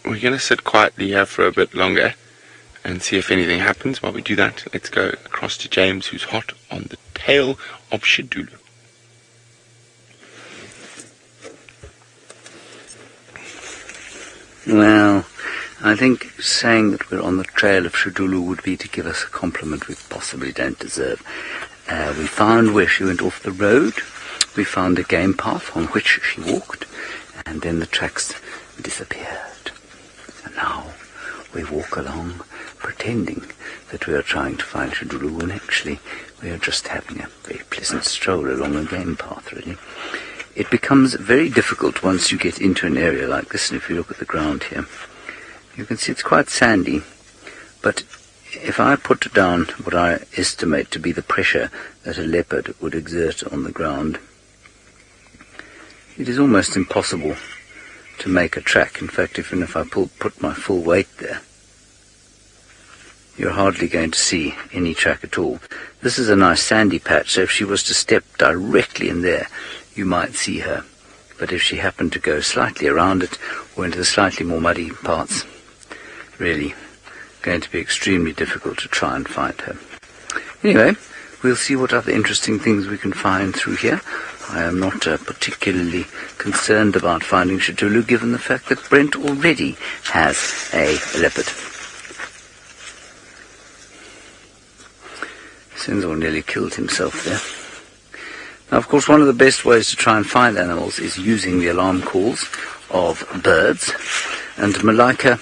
We're going to sit quietly here for a bit longer and see if anything happens. While we do that, let's go across to James, who's hot on the tail of Shidulu. Well, I think saying that we're on the trail of Shidulu would be to give us a compliment we possibly don't deserve. We found where she went off the road, we found a game path on which she walked, and then the tracks disappeared. And now we walk along pretending that we are trying to find Shidulu, when actually we are just having a very pleasant stroll along a game path, really. It becomes very difficult once you get into an area like this, and if you look at the ground here, you can see it's quite sandy, but if I put down what I estimate to be the pressure that a leopard would exert on the ground, it is almost impossible to make a track. In fact, even if I put my full weight there, you're hardly going to see any track at all. This is a nice sandy patch, so if she was to step directly in there, you might see her. But if she happened to go slightly around it, or into the slightly more muddy parts, really going to be extremely difficult to try and find her. Anyway, we'll see what other interesting things we can find through here. I am not particularly concerned about finding Shidulu, given the fact that Brent already has a leopard. Senzo nearly killed himself there. Now, of course, one of the best ways to try and find animals is using the alarm calls of birds. And Malika,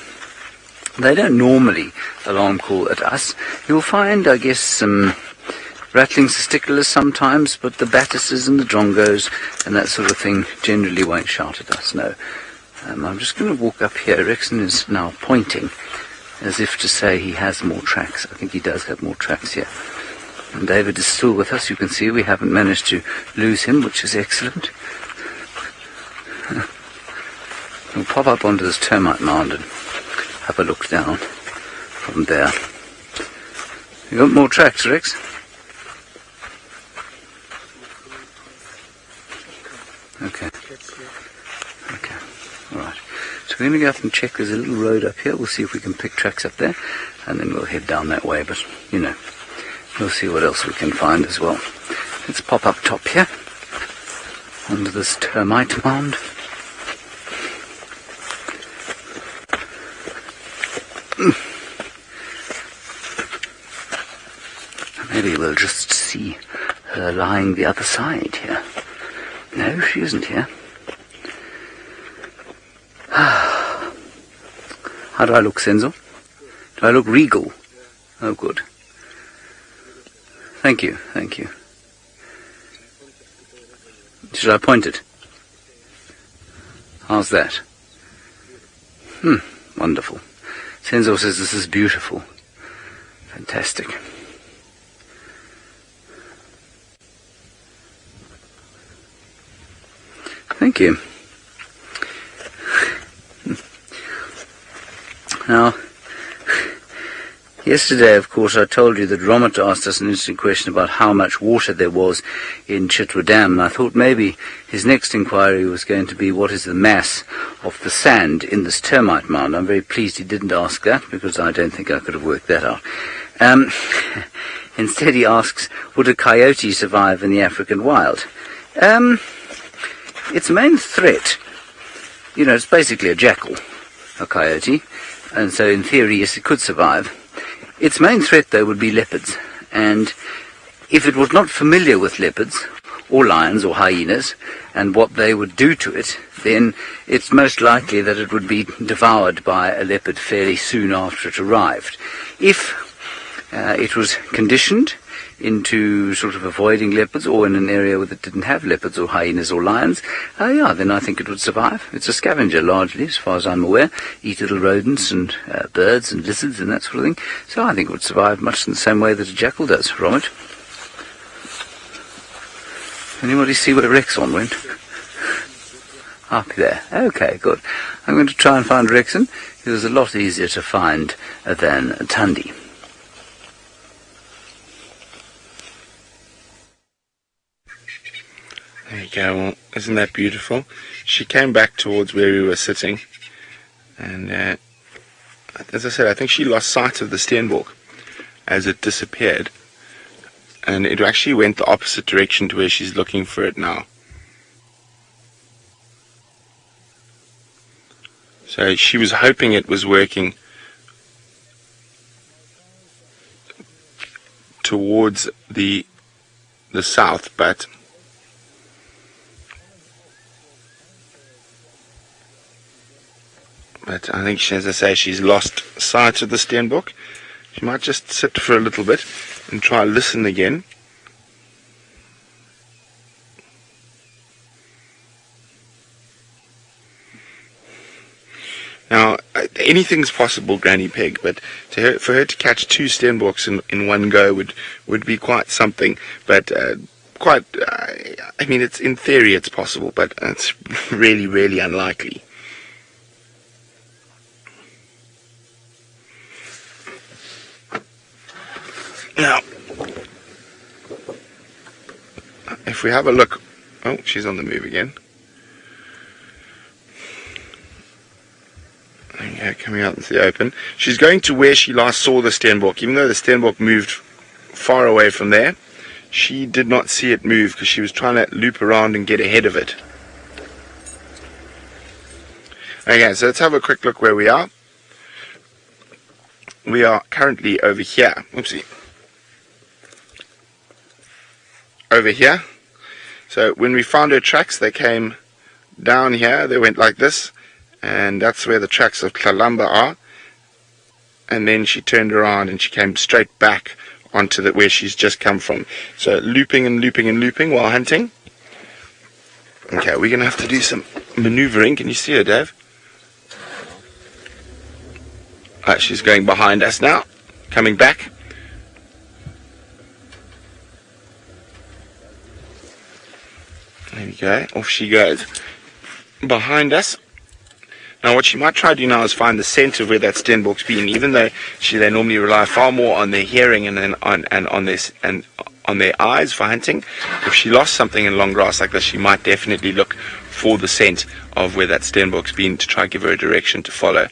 they don't normally alarm call at us. You'll find, I guess, some rattling testiculars sometimes, but the Battises and the Drongos and that sort of thing generally won't shout at us, no. I'm just going to walk up here. Rexon is now pointing as if to say he has more tracks. I think he does have more tracks here. And David is still with us. You can see we haven't managed to lose him, which is excellent. We'll pop up onto this termite mound and have a look down from there. You got more tracks, Rex? Okay. Okay. Alright. So we're going to go up and check. There's a little road up here. We'll see if we can pick tracks up there. And then we'll head down that way. But, you know, we'll see what else we can find as well. Let's pop up top here. Onto this termite mound. Maybe we'll just see her lying the other side here. No, she isn't here. How do I look, Senzo? Do I look regal? Oh, good. Thank you, thank you. Should I point it? How's that? Wonderful. Senzo says this is beautiful. Fantastic. Thank you. Now, yesterday, of course, I told you that Romit asked us an interesting question about how much water there was in Chitwa Dam, and I thought maybe his next inquiry was going to be what is the mass of the sand in this termite mound. I'm very pleased he didn't ask that, because I don't think I could have worked that out. Instead he asks, would a coyote survive in the African wild? Its main threat, you know, it's basically a jackal, a coyote, and so in theory, yes, it could survive. Its main threat, though, would be leopards, and if it was not familiar with leopards, or lions, or hyenas, and what they would do to it, then it's most likely that it would be devoured by a leopard fairly soon after it arrived. If it was conditioned into sort of avoiding leopards, or in an area where it didn't have leopards or hyenas or lions, then I think it would survive. It's a scavenger largely, as far as I'm aware, eat little rodents and birds and lizards and that sort of thing. So I think it would survive much in the same way that a jackal does, Romit. Anybody see where Rexon went? Up there. Okay, good. I'm going to try and find Rexon. He was a lot easier to find than Thandi. There you go. Well, isn't that beautiful? She came back towards where we were sitting, and as I said, I think she lost sight of the steenbok as it disappeared, and it actually went the opposite direction to where she's looking for it now. So she was hoping it was working towards the south, but I think, as I say, she's lost sight of the steenbok. She might just sit for a little bit and try listen again. Now, anything's possible, Granny Peg, but for her to catch two steenboks in one go would be quite something. But I mean, it's in theory it's possible, but it's really, really unlikely. Now, if we have a look, oh, she's on the move again. There you go, coming out into the open. She's going to where she last saw the steenbok. Even though the steenbok moved far away from there, she did not see it move because she was trying to loop around and get ahead of it. Okay, so let's have a quick look where we are. We are currently over here. Oopsie. Over here. So when we found her tracks, they came down here, they went like this, and that's where the tracks of Tlalamba are. And then she turned around and she came straight back onto where she's just come from. So looping and looping and looping while hunting. Okay, we're going to have to do some maneuvering. Can you see her, Dave? She's going behind us now, coming back. There we go, off she goes behind us. Now what she might try to do now is find the scent of where that stenbok's been, even though they normally rely far more on their hearing and on their eyes for hunting. If she lost something in long grass like this, she might definitely look for the scent of where that stenbok's been to try and give her a direction to follow.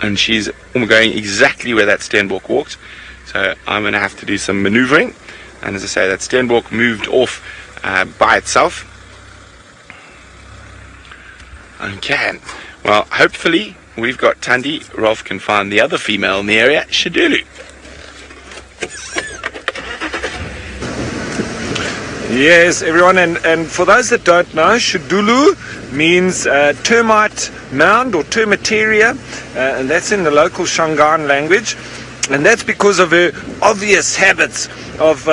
And she's going exactly where that stenbok walked, so I'm going to have to do some maneuvering. And as I say, that stenbok moved off by itself. Okay, well, hopefully we've got Thandi. Rolf can find the other female in the area, Shidulu. Yes, everyone, and for those that don't know, Shidulu means termite mound or termitaria, and that's in the local Shangaan language, and that's because of her obvious habits of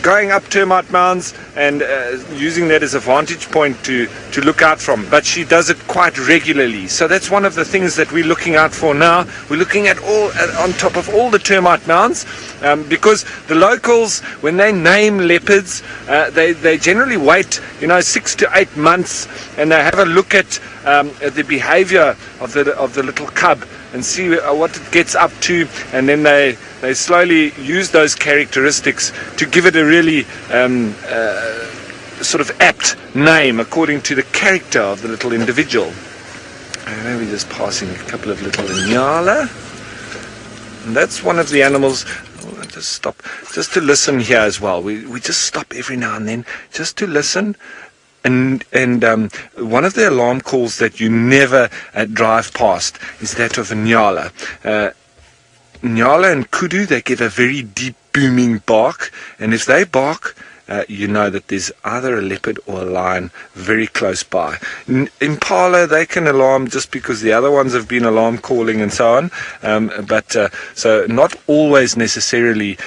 going up termite mounds and using that as a vantage point to look out from. But she does it quite regularly, so that's one of the things that we're looking out for now. We're looking at on top of all the termite mounds, because the locals, when they name leopards, they generally wait 6 to 8 months, and they have a look at the behavior of the little cub and see what it gets up to, and then they slowly use those characteristics to give it a really sort of apt name according to the character of the little individual. Maybe just passing a couple of little nyala, and that's one of the animals. Just stop, just to listen here as well. We just stop every now and then just to listen. And one of the alarm calls that you never drive past is that of a nyala. Nyala and kudu, they give a very deep booming bark, and if they bark, you know that there's either a leopard or a lion very close by. Impala, they can alarm just because the other ones have been alarm calling and so on, but so not always necessarily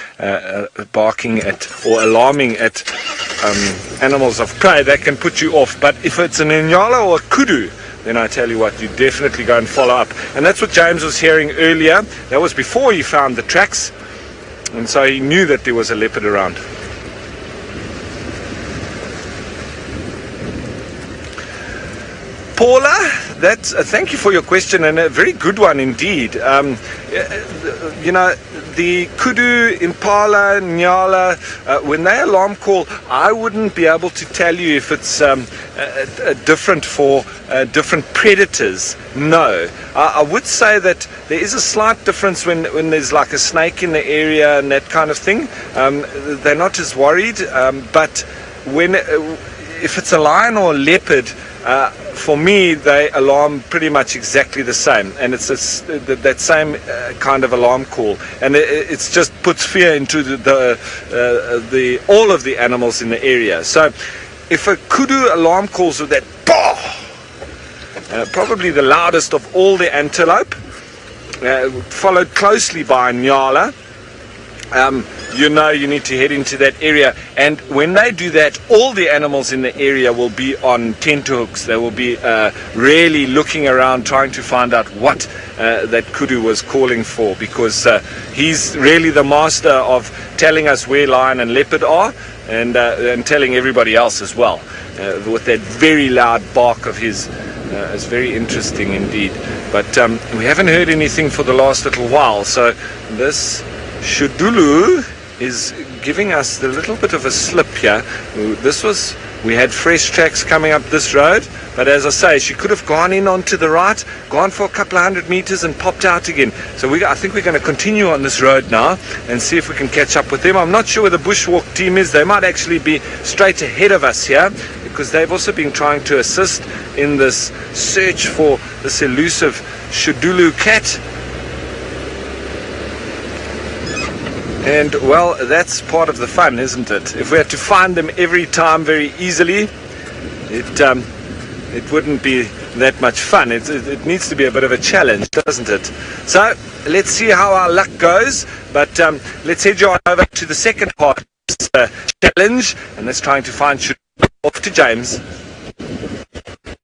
barking at or alarming at animals of prey. That can put you off. But if it's an nyala or a kudu, then I tell you what, you definitely go and follow up. And that's what James was hearing earlier. That was before he found the tracks, and so he knew that there was a leopard around. Paula, thank you for your question, and a very good one indeed. The kudu, impala, nyala, when they alarm call, I wouldn't be able to tell you if it's different for different predators. No. I would say that there is a slight difference when there's like a snake in the area and that kind of thing. They're not as worried, but if it's a lion or a leopard, for me, they alarm pretty much exactly the same, and it's that same kind of alarm call, and it's just puts fear into all of the animals in the area. So, if a kudu alarm calls with that bah, probably the loudest of all the antelope, followed closely by a nyala, you need to head into that area, and when they do that, all the animals in the area will be on tenterhooks. They will be really looking around, trying to find out what that kudu was calling for, because he's really the master of telling us where lion and leopard are, and telling everybody else as well, with that very loud bark of his. It's very interesting indeed, but we haven't heard anything for the last little while, so this Shidulu is giving us a little bit of a slip here. We had fresh tracks coming up this road, but as I say, she could have gone in onto the right, gone for a couple of 100 meters and popped out again. So I think we're going to continue on this road now and see if we can catch up with them. I'm not sure where the bushwalk team is. They might actually be straight ahead of us here, because they've also been trying to assist in this search for this elusive Shidulu cat. And, well, that's part of the fun, isn't it? If we had to find them every time very easily, it wouldn't be that much fun. It needs to be a bit of a challenge, doesn't it? So, let's see how our luck goes, but let's head on over to the second part of this challenge, and that's trying to find Off to James.